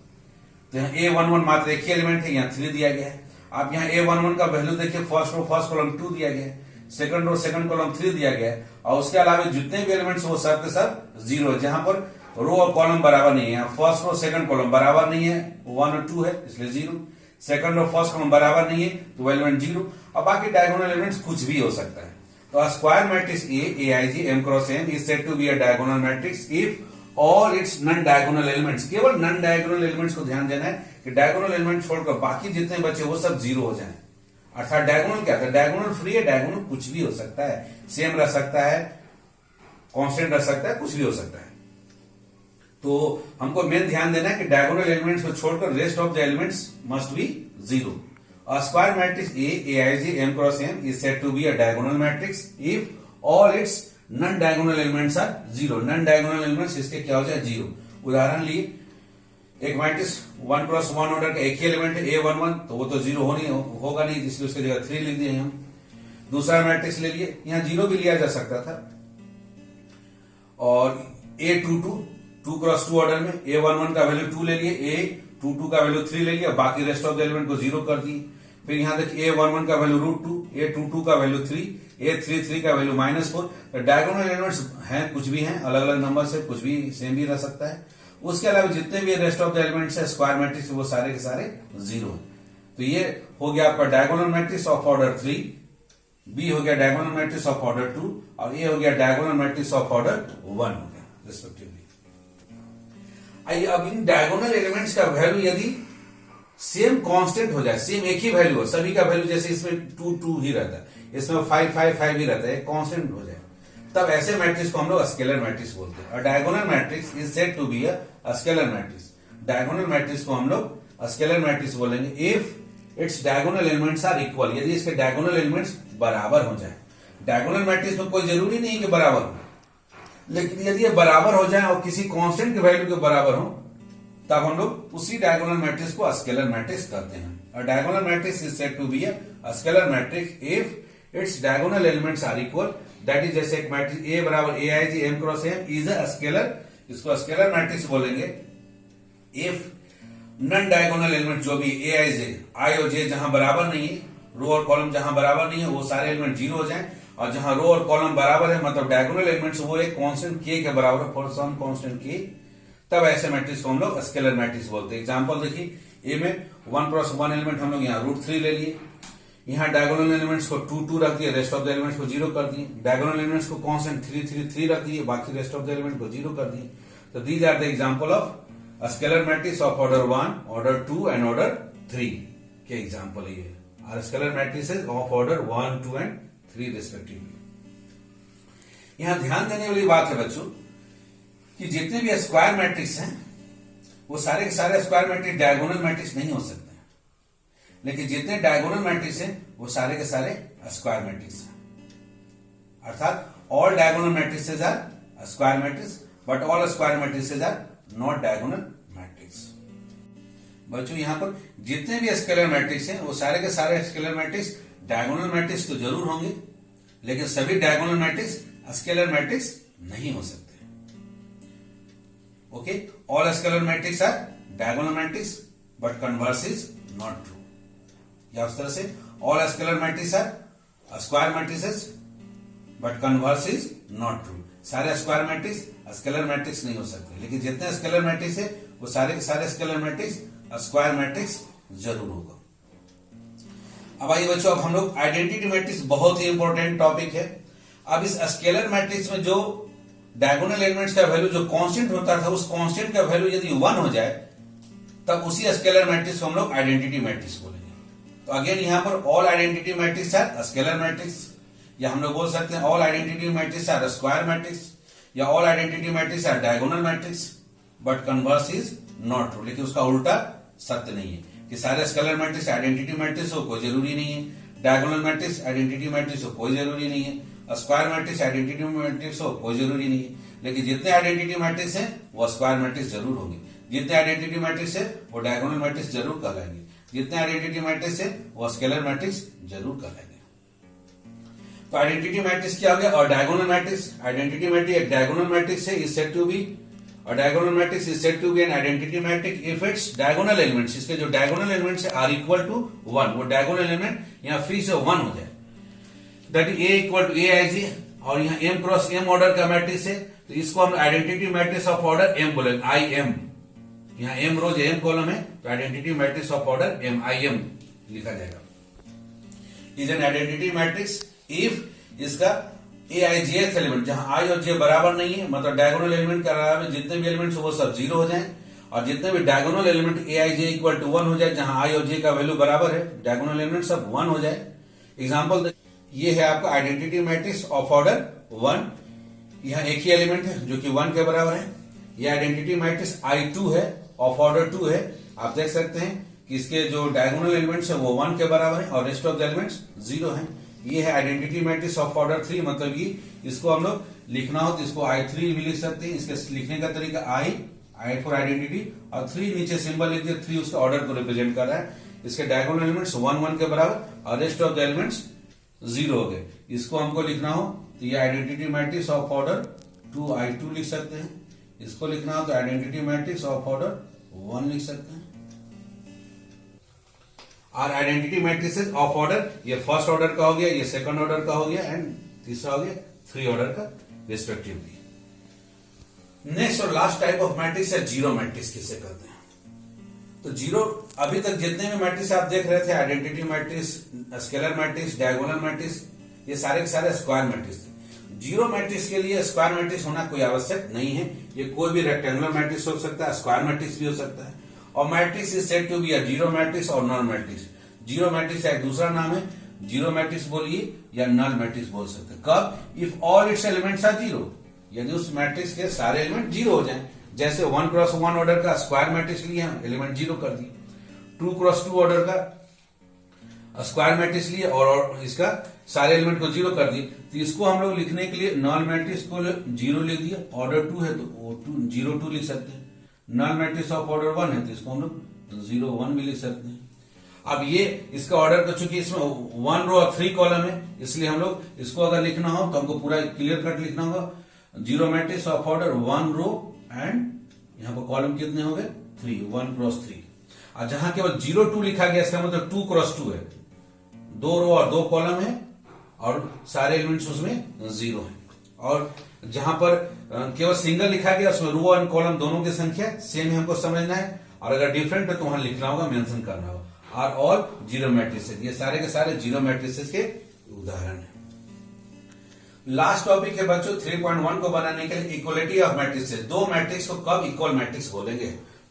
तो यहाँ A11 मात्र एक ही एलिमेंट है, यहाँ 3 दिया गया है। आप यहाँ A11 का वैल्यू देखिए, फर्स्ट रो फर्स्ट कॉलम 2 दिया गया है, सेकंड रो सेकंड कॉलम 3 दिया गया है, और उसके अलावा जितने भी एलिमेंट्स वो सब के सब 0 है। जहां पर रो और कॉलम बराबर नहीं है, फर्स्ट रो सेकंड कॉलम बराबर नहीं है, 1 और 2 है इसलिए 0, सेकंड और फर्स्ट कॉलम बराबर नहीं है तो एलिमेंट 0, और बाकी डायगोनल एलिमेंट्स कुछ भी हो सकता है। तो square matrix AIJ m cross m is said to be a diagonal matrix if all its non diagonal elements. केवल नॉन डायगोनल एलिमेंट्स को ध्यान देना है कि डायगोनल एलिमेंट छोड़कर बाकी जितने बचे वो सब 0 हो जाएं। अर्थात डायगोनल क्या था, डायगोनल फ्री है, डायगोनल कुछ भी हो सकता है, सेम रह सकता है, कांस्टेंट रह सकता है, कुछ भी हो सकता है। तो हमको मेन ध्यान देना है कि डायगोनल एलिमेंट्स को छोड़कर rest of the elements must be 0। A square matrix AIJ m cross m is said to be a diagonal matrix if all its non-diagonal elements are 0। non-diagonal elements इसके क्या हो जाए 0। उदाहरण लिए एक मैट्रिक्स 1 क्रॉस 1 ऑर्डर का एक ही element है A11, तो वो तो 0 होगा नहीं, इसलिए उसकी जगह 3 लिख दिए हम। दूसरा मैट्रिक्स ले लिए, यहाँ 0 भी लिया जा सकता था। और A22 2 क्रॉस 2 ऑर्डर में A11 का वैल्यू 2 ले लिए, A22 का वैल्यू 3 ले लिया, बाकी रेस्ट ऑफ द एलिमेंट को 0 कर दिए। फिर यहां देखिए A11 का वैल्यू √2, A22 का वैल्यू 3, A33 का वैल्यू -4। तो डायगोनल एलिमेंट्स हैं, कुछ भी हैं, अलग अलग नंबर से, कुछ भी सेम भी रह सकता है। उसके अलावा जितने भी रेस्ट ऑफ द एलिमेंट्स है स्क्वायर मैट्रिक्स वो सारे के सारे 0 है। तो ये हो गया आपका diagonal matrix of order 3, B हो गया डायगोनल मैट्रिक्स ऑफ ऑर्डर 2 और ए हो गया डायगोनल मैट्रिक्स ऑफ ऑर्डर 1 हो गया रिस्पेक्टिवली। आइए अब इन डायगोनल एलिमेंट्स का वैल्यू यदि सेम कांस्टेंट हो जाए, सेम एक ही वैल्यू हो, सभी का वैल्यू जैसे इसमें 2 2 ही रहता है, इसमें 5 5 5 ही रहता है, कांस्टेंट हो जाए, तब ऐसे मैट्रिक्स को हम लोग स्केलर मैट्रिक्स बोलते हैं। और diagonal matrix is said to be a scalar matrix. Diagonal matrix को हम लोग स्केलर मैट्रिक्स बोलेंगे if it's diagonal elements are equal, यदि इसके डायगोनल एलिमेंट्स बराबर हो जाए। डायगोनल मैट्रिक्स में कोई जरूरी नहीं कि बराबर हो, लेकिन यदि ये बराबर हो जाए और किसी कांस्टेंट की वैल्यू के बराबर हो, तब हम लोग उसी डायगोनल मैट्रिक्स को स्केलर मैट्रिक्स कहते हैं। और diagonal matrix is said to be a scalar matrix if it's diagonal elements are equal, that is जैसे एक मैट्रिक्स ए बराबर A I J M cross M is a scalar, इसको scalar matrix बोलेंगे if non diagonal element जो भी ए I जे आई और जे जहां बराबर नहीं है, रो और कॉलम जहां बराबर नहीं है, वो सारे एलिमेंट जीरो हो जाएं, और जहां रो और कॉलम बराबर है मतलब डायगोनल एलिमेंट्स वो एक कांस्टेंट के बराबर फॉर सम कांस्टेंट के, तब ऐसे मैट्रिक्स को हम लोग स्केलर मैट्रिक्स बोलते हैं। एग्जांपल देखिए, ए में 1 क्रॉस 1 एलिमेंट हम लोग यहाँ √3 ले लिए, यहाँ डायगोनल एलिमेंट्स को 2 2 रख दिए, रेस्ट ऑफ द एलिमेंट्स को 0 कर दिए, डायगोनल एलिमेंट्स को कांस्टेंट 3 3 3 रख दिए, बाकी रेस्ट ऑफ द एलिमेंट को 0 कर दिए। तो these are the example of a scalar matrix of order 1, order 2 and order 3 के एग्जांपल ये are scalar matrices of order 1, 2 and 3 respectively। यहां ध्यान देने वाली बात है बच्चों कि जितने भी स्क्वायर मैट्रिक्स हैं वो सारे के सारे स्क्वायर मैट्रिक्स डायगोनल मैट्रिक्स नहीं हो सकते हैं, लेकिन जितने डायगोनल मैट्रिक्स हैं वो सारे के सारे स्क्वायर मैट्रिक्स हैं। अर्थात all diagonal matrices are square matrix but all square matrices are not diagonal matrix. बच्चों यहां पर जितने भी स्केलर मैट्रिक्स हैं वो सारे के सारे स्केलर मैट्रिक्स डायगोनल मैट्रिक्स तो जरूर होंगे, लेकिन सभी डायगोनल मैट्रिक्स स्केलर मैट्रिक्स नहीं हो सकते। Okay, all scalar matrix are diagonal matrix but converse is not true, या उस तरह से all scalar matrix are square matrices but converse is not true. सारे स्क्वायर मैट्रिक्स स्केलर मैट्रिक्स नहीं हो सकते, लेकिन जितने स्केलर मैट्रिक्स है वो सारे के सारे स्केलर मैट्रिक्स स्क्वायर मैट्रिक्स जरूर होगा। अब आइए बच्चों, अब हम लोग आइडेंटिटी मैट्रिक्स, बहुत ही इंपॉर्टेंट टॉपिक है। अब इस स्केलर मैट्रिक्स में जो डायगोनल एलिमेंट्स का वैल्यू जो कांस्टेंट होता था, उस कांस्टेंट का वैल्यू यदि 1 हो जाए, तब उसी स्केलर मैट्रिक्स को हम लोग आइडेंटिटी मैट्रिक्स बोलेंगे। तो अगेन यहां पर all identity matrix are scalar matrix, या हम लोग बोल सकते हैं all identity matrix are square matrix, या all identity matrix are diagonal matrix but converse is not true. लेकिन उसका उल्टा सत्य नहीं है कि सारे स्केलर मैट्रिक्स आइडेंटिटी मैट्रिक्स हो, कोई जरूरी नहीं है। डायगोनल मैट्रिक्स आइडेंटिटी मैट्रिक्स हो, कोई जरूरी नहीं है। स्क्वायर मैट्रिक्स आइडेंटिटी मैट्रिक्स हो, कोई जरूरी नहीं है। लेकिन जितने आइडेंटिटी मैट्रिक्स हैं वो स्क्वायर मैट्रिक्स जरूर होंगे, जितने आइडेंटिटी मैट्रिक्स है वो डायगोनल मैट्रिक्स जरूर कहलाएंगे, जितने आइडेंटिटी मैट्रिक्स है वो स्केलर मैट्रिक्स जरूर कहलाएंगे। तो आइडेंटिटी मैट्रिक्स क्या हो गया? और डायगोनल मैट्रिक्स, आइडेंटिटी मैट्रिक्स एक डायगोनल मैट्रिक्स है, इज सेड टू बी, और diagonal matrix is said to be an identity matrix if it's diagonal elements, इसके जो diagonal elements are equal to 1, वो डायगोनल एलिमेंट यहाँ फ्री से 1 हो जाए, that is A equal to A I J, और यहाँ एम क्रॉस एम ऑर्डर का मैट्रिक्स है, तो इसको हम identity matrix of order M बोलेंगे, आई एम। यहाँ एम रोज एम कॉलम है, तो identity matrix of order M, I M लिखा जाएगा। Is an identity matrix if इसका ए आई जे एलिमेंट, जहां आई और जे बराबर नहीं है, मतलब डायगोनल एलिमेंट का अलावा जितने भी एलिमेंट्स वो सब 0 हो जाएं, और जितने भी diagonal element A I J equal to 1 हो जाए, जहां आई और जे का वैल्यू बराबर है, डायगोनल एलिमेंट सब 1 हो जाए। एग्जाम्पल ये है आपका आइडेंटिटी मैट्रिक्स ऑफ ऑर्डर 1, यहाँ एक ही एलिमेंट है जो कि 1 के बराबर है। ये आइडेंटिटी मैट्रिक्स I2 है, ऑफ ऑर्डर 2 है। आप देख सकते हैं कि इसके जो डायगोनल एलिमेंट्स है वो 1 के बराबर है और रेस्ट ऑफ द एलिमेंट्स 0 हैं। ये है आइडेंटिटी मैट्रिक्स ऑफ ऑर्डर 3, मतलब ये इसको हम लोग लिखना हो तो इसको I3 भी लिख सकते हैं। इसके लिखने का तरीका I फॉर आइडेंटिटी और 3 नीचे सिंबल लिख दिया, 3 उसका ऑर्डर को रिप्रेजेंट कर रहा है। इसके डायगोनल एलिमेंट्स 1 के बराबर और रेस्ट ऑफ द एलिमेंट्स 0 हो गए। इसको हमको लिखना हो तो ये identity matrix of order 2 I2 लिख सकते हैं। इसको लिखना हो तो आइडेंटिटी मैट्रिक्स ऑफ ऑर्डर 1 लिख सकते हैं। और आइडेंटिटी मैट्रिसेस ऑफ ऑर्डर, ये फर्स्ट ऑर्डर का हो गया, ये सेकंड ऑर्डर का हो गया एंड तीसरा हो गया 3 ऑर्डर का रिस्पेक्टिवली। नेक्स्ट और लास्ट टाइप ऑफ मैट्रिक्स है जीरो मैट्रिक्स, किसे कहते हैं। तो जीरो, अभी तक जितने भी मैट्रिक्स आप देख रहे थे, identity matrix, scalar matrix, diagonal matrix, ये सारे के सारे स्क्वायर मैट्रिक्स थे। जीरो मैट्रिक्स के लिए स्क्वायर मैट्रिक्स होना कोई आवश्यक नहीं है। ये कोई भी रेक्टेंगुलर मैट्रिक्स हो सकता है, स्क्वायर मैट्रिक्स भी हो सकता है। और matrix is said to be a zero matrix और नॉन मैट्रिक्स। जीरो मैट्रिक्स का एक दूसरा नाम है जीरो मैट्रिक्स बोलिए या नल मैट्रिक्स बोल सकते हैं। कब? If all its elements are zero, यदि उस मैट्रिक्स के सारे एलिमेंट जीरो हो जाएं। जैसे 1x1 ऑर्डर का स्क्वायर मैट्रिक्स लिए हम, एलिमेंट जीरो कर दिए। 2x2 ऑर्डर का स्क्वायर मैट्रिक्स लिए और इसका सारे एलिमेंट को जीरो कर दिए। तो इसको हम लोग लिखने के लिए नल मैट्रिक्स को जीरो लिख दिया। ऑर्डर 2 है तो 0 2 लिख सकते हैं। नल मैट्रिक्स ऑफ ऑर्डर 1 है तो इसको हम लोग 0 1 भी लिख सकते हैं। अब ये इसका ऑर्डर तो चूंकि इसमें 1 रो और 3 कॉलम है, इसलिए हम लोग इसको अगर लिखना हो तो हमको पूरा क्लियर कट लिखना होगा। Zero matrix of order 1 row and यहाँ पर कॉलम कितने हो गए? 3, 1x3। और जहां केवल 0 2 लिखा गया इसका मतलब 2x2 है, 2 रो और 2 कॉलम है और सारे एलिमेंट्स उसमें 0 है। और जहां पर केवल सिंगल लिखा गया उसमें रो और कॉलम दोनों की संख्या सेम है, हमको समझना है। और अगर डिफरेंट है तो वहां लिखना होगा, मेंशन करना होगा। आर ऑल जीरो मैट्रिसेस, ये सारे के सारे जीरो मैट्रिसेस के उदाहरण है। लास्ट टॉपिक है बच्चों 3.1 को बनाने के लिए इक्वलिटी ऑफ मैट्रिक्सेस। दो मैट्रिक्स को कब इक्वल मैट्रिक्स बोलेंगे?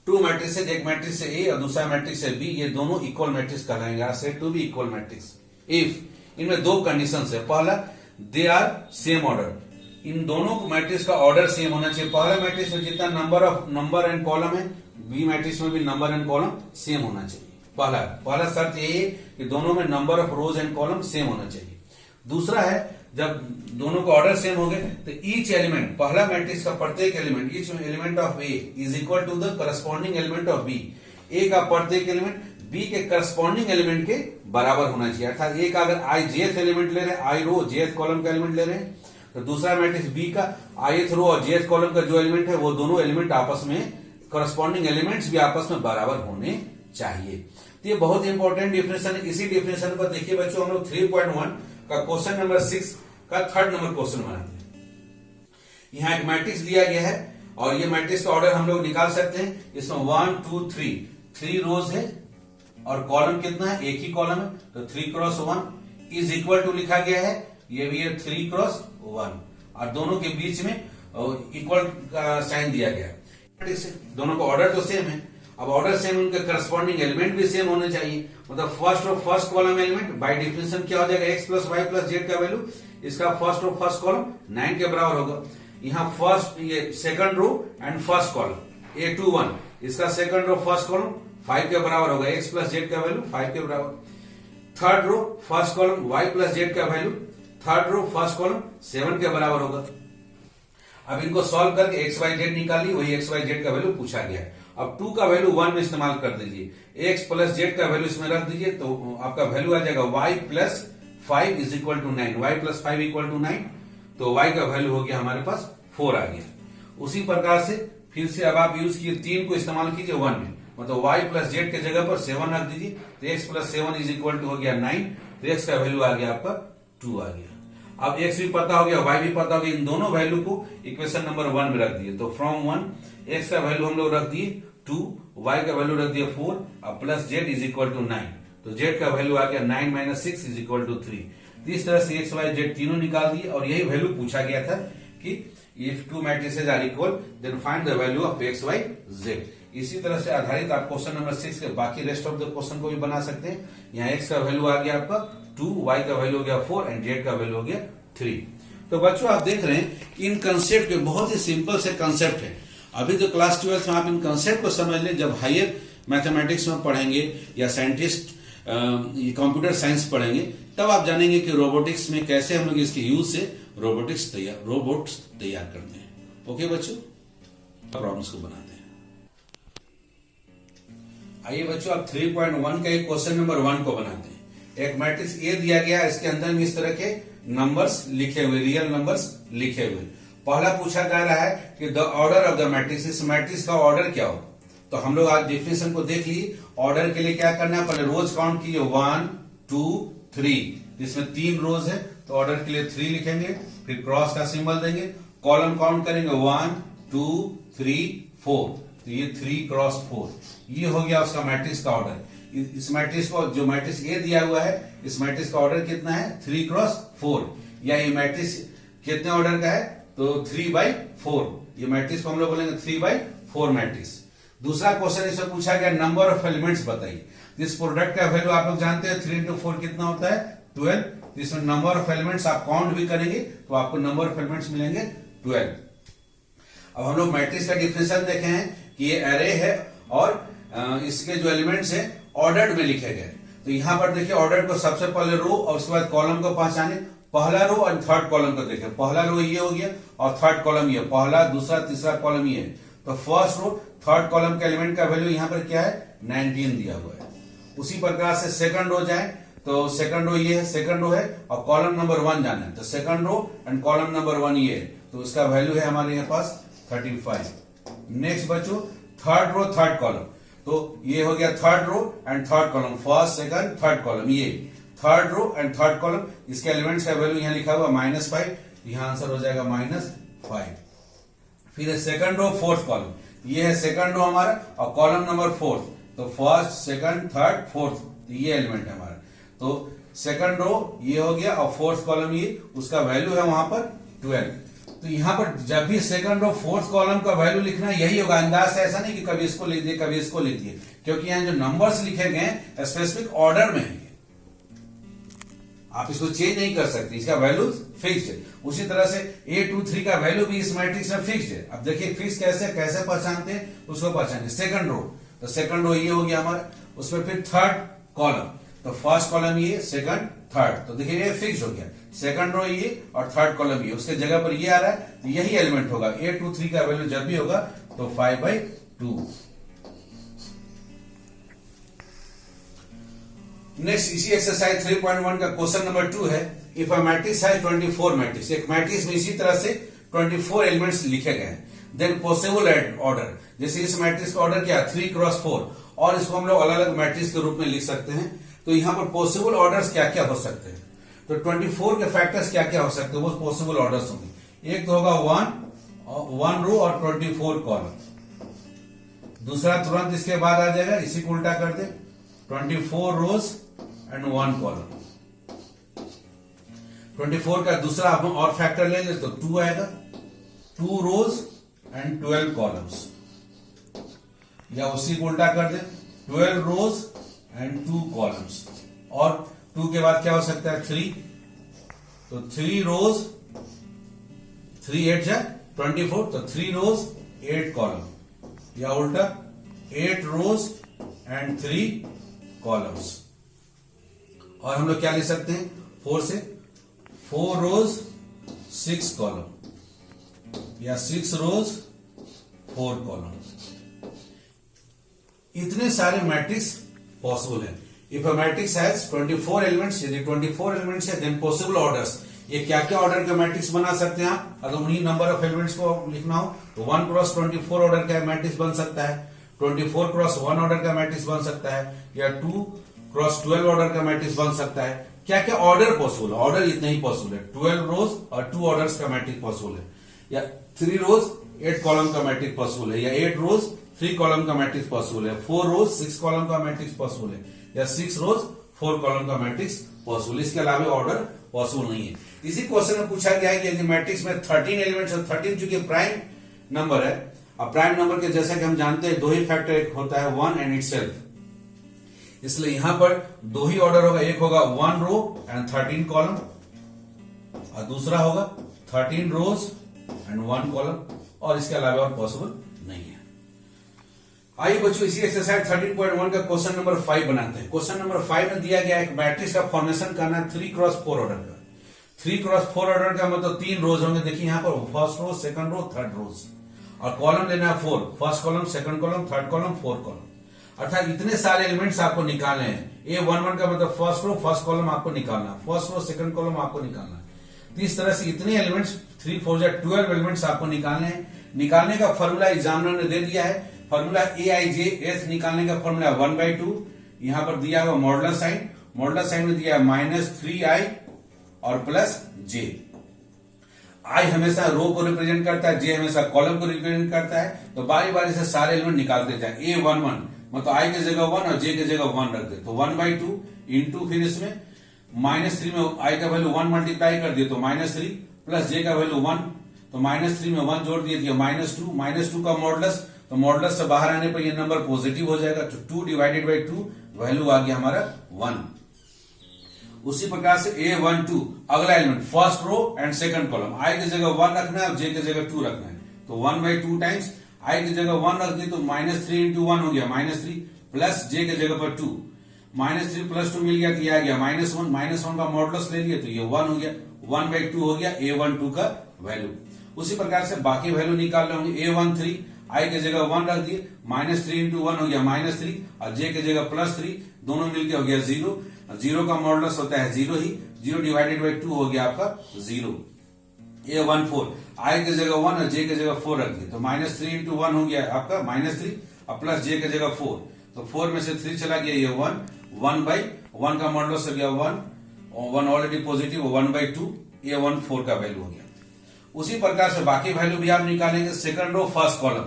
टू मैट्रिक्सेस, एक मैट्रिक्स से ए और दूसरा मैट्रिक्स से बी, ये दोनों इक्वल मैट्रिक्स कहलाएंगे। Are said to be equal matrix if, इनमें दो कंडीशंस है। पहला, दे आर सेम ऑर्डर, इन दोनों मैट्रिक्स का ऑर्डर सेम होना चाहिए। पहले मैट्रिक्स में जितना नंबर एंड कॉलम है, बी मैट्रिक्स में भी नंबर एंड कॉलम सेम होना चाहिए। पहला शर्त यही है कि दोनों में number of rose and column same होना चाहिए। दूसरा है, जब दोनों का ऑर्डर सेम हो गए तो ईच एलिमेंट, पहला मैट्रिक्स का प्रत्येक element, each element of A is equal to the corresponding element of B. A का प्रत्येक एलिमेंट बी के करस्पॉन्डिंग एलिमेंट के बराबर होना चाहिए। अर्थात ए का अगर आई जेथ एलिमेंट ले रहे हैं, आई रो जेथ कॉलम का एलिमेंट ले रहे हैं, तो दूसरा मैट्रिक्स बी का आई रो और जेथ कॉलम का जो एलिमेंट है, वो दोनों एलिमेंट आपस में, करस्पॉन्डिंग एलिमेंट्स भी आपस में बराबर होने चाहिए। तो ये बहुत इंपॉर्टेंट डिफिनेशन है। इसी डिफिनेशन पर देखिए बच्चों, हम लोग 3.1 का क्वेश्चन नंबर 6 का 3rd नंबर क्वेश्चन बनाते हैं। यहाँ एक मैट्रिक्स दिया गया है और ये मैट्रिक्स का ऑर्डर हम लोग निकाल सकते हैं। इसमें 1 2 3 रोज है और कॉलम कितना है? एक ही कॉलम है, तो 3x1 इज इक्वल टू लिखा गया है, ये भी है 3x1 और दोनों के बीच में इक्वल का साइन दिया गया है। दोनों का ऑर्डर तो सेम है। अब ऑर्डर सेम, उनके करस्पॉन्डिंग एलिमेंट भी सेम होने चाहिए। मतलब first column element by definition क्या हो जाएगा? x plus y plus Z का वैल्यू, इसका फर्स्ट कॉलम 9 के बराबर होगा। यहाँ फर्स्ट, ये second row and first column A21, इसका सेकंड रो फर्स्ट कॉलम 5 के बराबर होगा। x प्लस जेड का वैल्यू 5 के बराबर। Third row first column y plus Z का value, third row first column 7 के बराबर होगा। अब इनको सॉल्व करके x y जेड निकालिए, वही x y जेड का वैल्यू पूछा गया है। अब 2 का वैल्यू 1 में इस्तेमाल कर दीजिए, x प्लस जेड का वैल्यू इसमें रख दीजिए, तो आपका वैल्यू आ जाएगा y plus 5 is equal to 9। y plus 5 equal to 9, तो y का वैल्यू हो गया हमारे पास 4 आ गया। उसी प्रकार से फिर से अब आप यूज किए 3 को इस्तेमाल कीजिए 1 में, मतलब y प्लस जेड के जगह पर 7 रख दीजिए, तो x plus 7 is equal to हो गया 9, तो x का वैल्यू आ गया आपका 2 आ गया। अब x भी पता हो गया, y भी पता हो गया, इन दोनों वैल्यू को इक्वेशन नंबर 1 में रख दिए। तो फ्रॉम 1 x का वैल्यू हम लोग रख दिए 2, y का वैल्यू रख दिया 4 और plus z is equal to 9, तो z का वैल्यू आ गया 9 माइनस 6 इज इक्वल टू 3। इस तरह से x y z तीनों निकाल दिए और यही वैल्यू पूछा गया था कि if two matrices are equal then find the value of x y z। इसी तरह से आधारित आप क्वेश्चन नंबर 6 के बाकी रेस्ट ऑफ द क्वेश्चन को भी बना सकते हैं। यहाँ x का वैल्यू आ गया आपका 2, y का वैल्यू हो गया 4 एंड z का वैल्यू हो गया 3। तो बच्चों आप देख रहे हैं इन कंसेप्ट के बहुत ही सिंपल से कंसेप्ट है। अभी तो क्लास 12 में आप इन कंसेप्ट को समझ लें, जब हायर मैथमेटिक्स में पढ़ेंगे या साइंटिस्ट कंप्यूटर साइंस पढ़ेंगे तब आप जानेंगे कि रोबोटिक्स में कैसे हम लोग इसके यूज से रोबोट्स तैयार करते हैं। ओके बच्चों, प्रॉब्लम्स को बनाते हैं। आइए बच्चों, आप 3.1 का एक क्वेश्चन नंबर 1 को बनाते हैं। एक मैट्रिक्स ए दिया गया, इसके अंदर में इस तरह के नंबर्स लिखे हुए, रियल नंबर्स लिखे हुए। पहला पूछा जा रहा है कि the order of the matrix, इस मैट्रिक्स का ऑर्डर क्या हो। तो हम लोग आज डिफिनेशन को देख लिए। ऑर्डर के लिए क्या करना है, पहले रोज काउंट कीजिए 1 2 3, इसमें 3 रोज है तो ऑर्डर के लिए 3 लिखेंगे, फिर क्रॉस का सिंबल देंगे। कॉलम काउंट करेंगे 1 2 3 4, तो ये 3 क्रॉस 4, ये हो गया उसका मैट्रिक्स का ऑर्डर। इस मैट्रिक्स को, जो मैट्रिक्स ए दिया हुआ है, इस मैट्रिक्स का ऑर्डर कितना है 3 क्रॉस 4, या ये मैट्रिक्स कितने ऑर्डर का है तो 3/4, ये मैट्रिक्स को हम लोग बोलेंगे 3/4 मैट्रिक्स। दूसरा क्वेश्चन इसमें पूछा गया नंबर ऑफ एलिमेंट्स बताइए। इस प्रोडक्ट का वैल्यू आप लोग जानते हैं 3 into 4 कितना होता है 12। इसमें नंबर ऑफ एलिमेंट्स आप काउंट भी करेंगे तो आपको नंबर ऑफ एलिमेंट्स मिलेंगे 12। अब हम लोग मैट्रिक्स का डिफिनेशन देखे हैं कि ये एरे है और इसके जो एलिमेंट्स है ऑर्डर्ड में लिखे गए। तो यहां पर देखिए ऑर्डर को सबसे पहले रो और उसके बाद कॉलम को पहचाने। पहला रो और थर्ड कॉलम को देखें, पहला रो ये हो गया और थर्ड कॉलम ये, पहला दूसरा तीसरा कॉलम ये है। तो फर्स्ट रो थर्ड कॉलम के एलिमेंट का वैल्यू यहाँ पर क्या है 19 दिया हुआ है। उसी प्रकार से सेकंड रो जाए तो सेकंड रो ये है, सेकंड रो है और कॉलम नंबर 1 जाना है तो second row and column number 1 ये है, तो उसका वैल्यू है हमारे यहाँ पास 35। नेक्स्ट बच्चों थर्ड रो थर्ड कॉलम, तो ये हो गया third row and third column, first second third column, ये third row and third column, इसके एलिमेंट्स का वैल्यू यहाँ लिखा हुआ -5, यहाँ आंसर हो जाएगा -5। फिर सेकंड रो फोर्थ कॉलम, ये है सेकंड रो हमारा और कॉलम नंबर 4, तो फर्स्ट सेकंड थर्ड फोर्थ, ये एलिमेंट है हमारा। तो सेकंड रो ये हो गया और फोर्थ कॉलम ये, उसका वैल्यू है वहां पर 12। तो यहां पर जब भी सेकंड रो फोर्थ कॉलम का वैल्यू लिखना यही होगा, अंदाज से ऐसा नहीं कि कभी इसको लिख दिए कभी इसको लिख दिए, क्योंकि यहाँ जो नंबर्स लिखे गए स्पेसिफिक ऑर्डर में है, आप इसको चेंज नहीं कर सकते, इसका वैल्यू फिक्स्ड है। उसी तरह से A 2 3 का वैल्यू भी इस मैट्रिक्स में फिक्स्ड है। अब देखिए फिक्स कैसे पहचानते हैं उसको पहचाने। सेकंड रो, तो सेकंड रो ये हो गया हमारा, उसमें फिर थर्ड कॉलम, तो फर्स्ट कॉलम ये सेकंड थर्ड, तो देखिए ये फिक्स हो गया। सेकंड रो ये और थर्ड कॉलम ये, उसके जगह पर ये आ रहा है तो यही एलिमेंट होगा। A 2 3 का वैल्यू जब भी होगा तो 5/2। नेक्स्ट इसी एक्सरसाइज 3.1 का क्वेश्चन नंबर 2 है। इफ अ मैट्रिक्स है 24 मैट्रिक्स, एक मैट्रिक्स में इसी तरह से 24 एलिमेंट्स लिखे गए हैं, देन पॉसिबल ऑर्डर, जैसे इस मैट्रिक्स का ऑर्डर क्या 3 क्रॉस 4, और इसको हम लोग अलग अलग मैट्रिक्स के रूप में लिख सकते हैं। तो यहाँ पर पॉसिबल ऑर्डर्स क्या क्या हो सकते हैं, तो 24 के फैक्टर्स क्या क्या हो सकते हैं, वो पॉसिबल ऑर्डर्स होंगे। एक तो होगा 1 रो और 24 कॉलम। दूसरा तुरंत इसके बाद आ जाएगा, इसी को उल्टा कर दे, 24 रोज एंड 1 कॉलम। 24 का दूसरा हम और फैक्टर ले ले तो 2 आएगा, 2 रोज एंड 12 कॉलम्स, या उसी को उल्टा कर दे 12 रोज एंड 2 कॉलम्स, और 2 के बाद क्या हो सकता है 3, तो 3 रोज 3 8 जा 24, तो 3 रोज 8 कॉलम, या उल्टा 8 रोज एंड 3 कॉलम्स। और हम लोग क्या लिख सकते हैं 4 से 4 रोज 6 कॉलम, या 6 रोज 4 कॉलम। इतने सारे मैट्रिक्स पॉसिबल है। If a matrix has 24 elements, यदि 24 एलिमेंट्स है देन पॉसिबल ऑर्डर्स, ये क्या क्या ऑर्डर के मैट्रिक्स बना सकते हैं आप, अगर उन्हीं नंबर ऑफ एलिमेंट्स को लिखना हो तो 1 क्रॉस 24 ऑर्डर का मैट्रिक्स बन सकता है, 24 क्रॉस 1 ऑर्डर का मैट्रिक्स बन सकता है, या 2 क्रॉस 12 ऑर्डर का मैट्रिक्स बन सकता है। क्या क्या ऑर्डर पॉसिबल है, ऑर्डर इतना ही पॉसिबल है, 12 रोज और 2 ऑर्डर्स का मैट्रिक्स पॉसिबल है, या 3 रोज 8 कॉलम का मैट्रिक्स पॉसिबल है, या 8 रोज 3 कॉलम का मैट्रिक्स पॉसिबल है, 4 रोज 6 कॉलम का मैट्रिक्स पॉसिबल है, या 6 रोज 4 कॉलम का मैट्रिक्स पॉसिबल। इसके अलावा ऑर्डर पॉसिबल नहीं है। इसी क्वेश्चन में पूछा गया है कि यदि मैट्रिक्स में 13 एलिमेंट्स और 13 चूंकि प्राइम नंबर है, अब प्राइम नंबर के जैसा कि हम जानते हैं 2 ही फैक्टर, एक होता है 1 एंड इटसेल्फ, इसलिए यहां पर 2 ही ऑर्डर होगा, एक होगा 1 रो एंड 13 कॉलम और दूसरा होगा 13 रोज एंड 1 कॉलम, और इसके अलावा और पॉसिबल नहीं है। आइए बच्चों इसी एक्सरसाइज 13.1 का क्वेश्चन नंबर 5 बनाते हैं। क्वेश्चन नंबर 5 में दिया गया एक मैट्रिक्स का फॉर्मेशन करना है 3 क्रॉस 4 ऑर्डर का। 3 क्रॉस 4 ऑर्डर का मतलब 3 रोज होंगे, देखिए यहां पर first row second row third rows, और कॉलम लेना है 4, first column second column third column 4 column, अर्थात इतने सारे एलिमेंट्स आपको निकालने हैं। A11 का मतलब फर्स्ट रो फर्स्ट कॉलम आपको निकालना है, फर्स्ट रो सेकंड कॉलम आपको निकालना है। तो इस तरह से इतने एलिमेंट्स 3 4 12 एलिमेंट्स आपको निकालने हैं। निकालने का फॉर्मूला एग्जामिनर ने दे दिया है, फॉर्मूला AIJ निकालने का फॉर्मूला 1/2, यहां पर दिया हुआ मॉडुलस साइन, मॉडुलस साइन में दिया है -3i और +j। आई हमेशा रो को रिप्रेजेंट करता है, जे हमेशा कॉलम को रिप्रेजेंट करता है। तो बारी बारी से सारे एलिमेंट निकालते जाए। A11 मतलब आई की जगह 1 और जे की जगह 1 रख दे तो 1/2 इंटू, फिर इसमें -3 में आई का वैल्यू 1 मल्टीप्लाई कर दिए तो -3 प्लस जे का वैल्यू 1 तो -3 में 1 जोड़ दिए तो -2 का मॉडुलस, तो मॉडुलस से बाहर आने पर ये नंबर पॉजिटिव हो जाएगा। तो 2 डिवाइडेड बाई 2 वैल्यू आ गया हमारा 1। उसी प्रकार से A12 अगला element first row and second column, I की जगह 1 रखना है और जे की जगह 2 रखना है। तो 1/2 टाइम्स आई की जगह 1 रख दी तो -3 इंटू 1 हो गया -3 प्लस जे की जगह पर 2 -3 प्लस 2 मिल गया तो ये आ गया -1 का मॉडुलस ले लिया तो ये 1 हो गया। 1/2 हो गया A12 का वैल्यू। उसी प्रकार से बाकी वैल्यू निकाल रहे होंगे। A13 आई की जगह 1 रख दिए -3 इंटू 1 हो गया -3 और जे की जगह +3 दोनों मिलकर हो गया 0। 0 का मॉडुलस होता है 0 ही, 0 डिवाइडेड बाई 2 हो गया आपका 0। A14 आई की जगह 1 और जे की जगह 4 रख दिए तो -3 इंटू 1 हो गया आपका -3 और प्लस जे की जगह 4 तो 4 में से 3 चला गया ये 1/1 का मॉडुलस हो गया 1 ऑलरेडी पॉजिटिव 1/2 A14 का वैल्यू हो गया। उसी प्रकार से बाकी वैल्यू भी आप निकालेंगे सेकंड रो फर्स्ट कॉलम।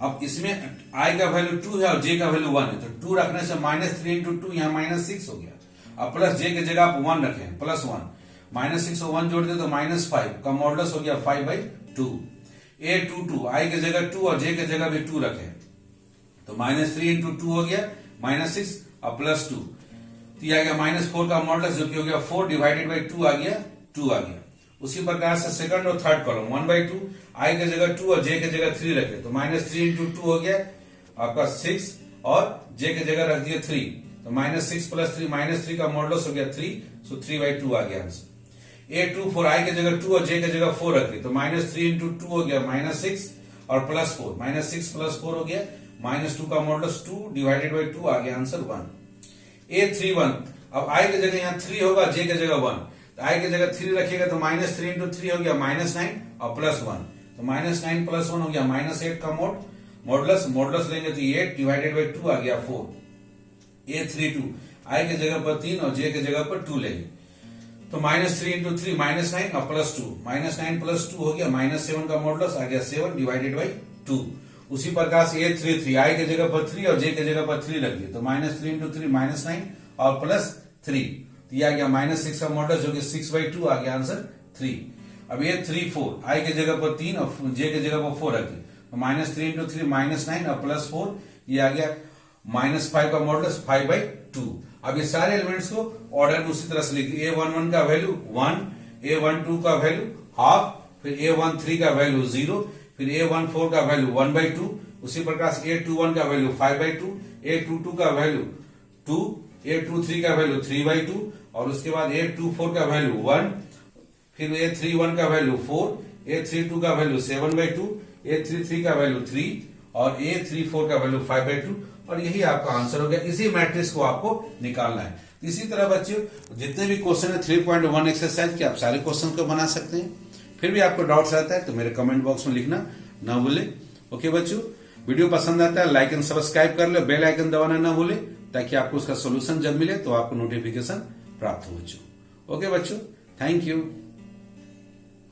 अब इसमें आई का वैल्यू 2 है और जे का वैल्यू 1 है तो 2 रखने से -3 इंटू 2 यहाँ -6 हो गया। अब प्लस जे की जगह आप 1 रखें +1 -6 और 1 जोड़ दे तो -5 का मॉडुलस हो गया 5/2। A22 आई की जगह 2 और जे की जगह भी 2 रखें तो -3 इंटू 2 हो गया -6 और +2 तो यह आ गया -4 का मॉडुलस जो कि हो गया 4 डिवाइडेड बाई 2 आ गया 2 आ गया। उसी प्रकार से सेकंड और थर्ड कॉलम 1/2 आई की जगह 2 और जे की जगह 3 रखे तो -3 इंटू 2 हो गया आपका 6 और जे की जगह रख दिया 3 तो -6 प्लस 3 -3 का मॉडुलस हो गया 3 सो 3/2 आ गया आंसर। A24 आई की जगह 2 और जे की जगह 4 रख दी तो -3 इंटू 2 हो गया -6 और +4 -6 + 4 हो गया -2 का मॉडुलस 2 डिवाइडेड बाई 2 आ गया आंसर 1। A31 अब आई की जगह यहाँ 3 होगा जे की जगह 1 तो आई की जगह 3 रखिएगा तो -3 इंटू 3 हो गया -9 और +1 तो -9 + 1 हो गया -8 का मॉडुलस लेंगे तो 8 डिवाइडेड बाई 2 आ गया 4। A32 आई की जगह पर 3 और जे की जगह पर 2 लेंगे तो -3 इंटू 3 -9 और +2 -9 + 2 हो गया -7 का मॉडुलस आ गया 7 डिवाइडेड बाई 2। उसी प्रकार से A33 आई की जगह पर 3 और जे की जगह पर 3 रख दिए तो -3 इंटू 3 -9 और +3 तो यह आ गया -6 का मॉडुलस जो कि 6/2 आ गया आंसर 3। अब A34 आई की जगह पर 3 और जे की जगह पर 4 रख दिए तो -3 इंटू 3 -9 और +4 ये आ गया -5 का मॉडुलस 5/2। अब ये सारे एलिमेंट्स को ऑर्डर में उसी तरह से लिख दिए। A11 का वैल्यू 1, A12 का वैल्यू हाफ, फिर A13 का वैल्यू 0, फिर A14 का वैल्यू 1/2, उसी प्रकार से A21 का वैल्यू 5/2, A22 का वैल्यू 2, A23 का वैल्यू 3/2 और उसके बाद A24 का वैल्यू 1, फिर A31 का वैल्यू 4, A32 का वैल्यू 7/2, A33 का वैल्यू 3 और A34 का वैल्यू 5/2 और यही आपका आंसर हो गया। इसी मैट्रिक्स को आपको निकालना है। इसी तरह बच्चों जितने भी क्वेश्चन है 3.1 एक्सरसाइज के आप सारे क्वेश्चन को बना सकते हैं। फिर भी आपको डाउट्स आता है तो मेरे कमेंट बॉक्स में लिखना ना भूले। ओके बच्चों, वीडियो पसंद आता है लाइक एंड सब्सक्राइब कर लो, बेल आइकन दबाना ना भूले ताकि आपको उसका सोल्यूशन जब मिले तो आपको नोटिफिकेशन प्राप्त हो बच्चों। ओके बच्चों, थैंक यू।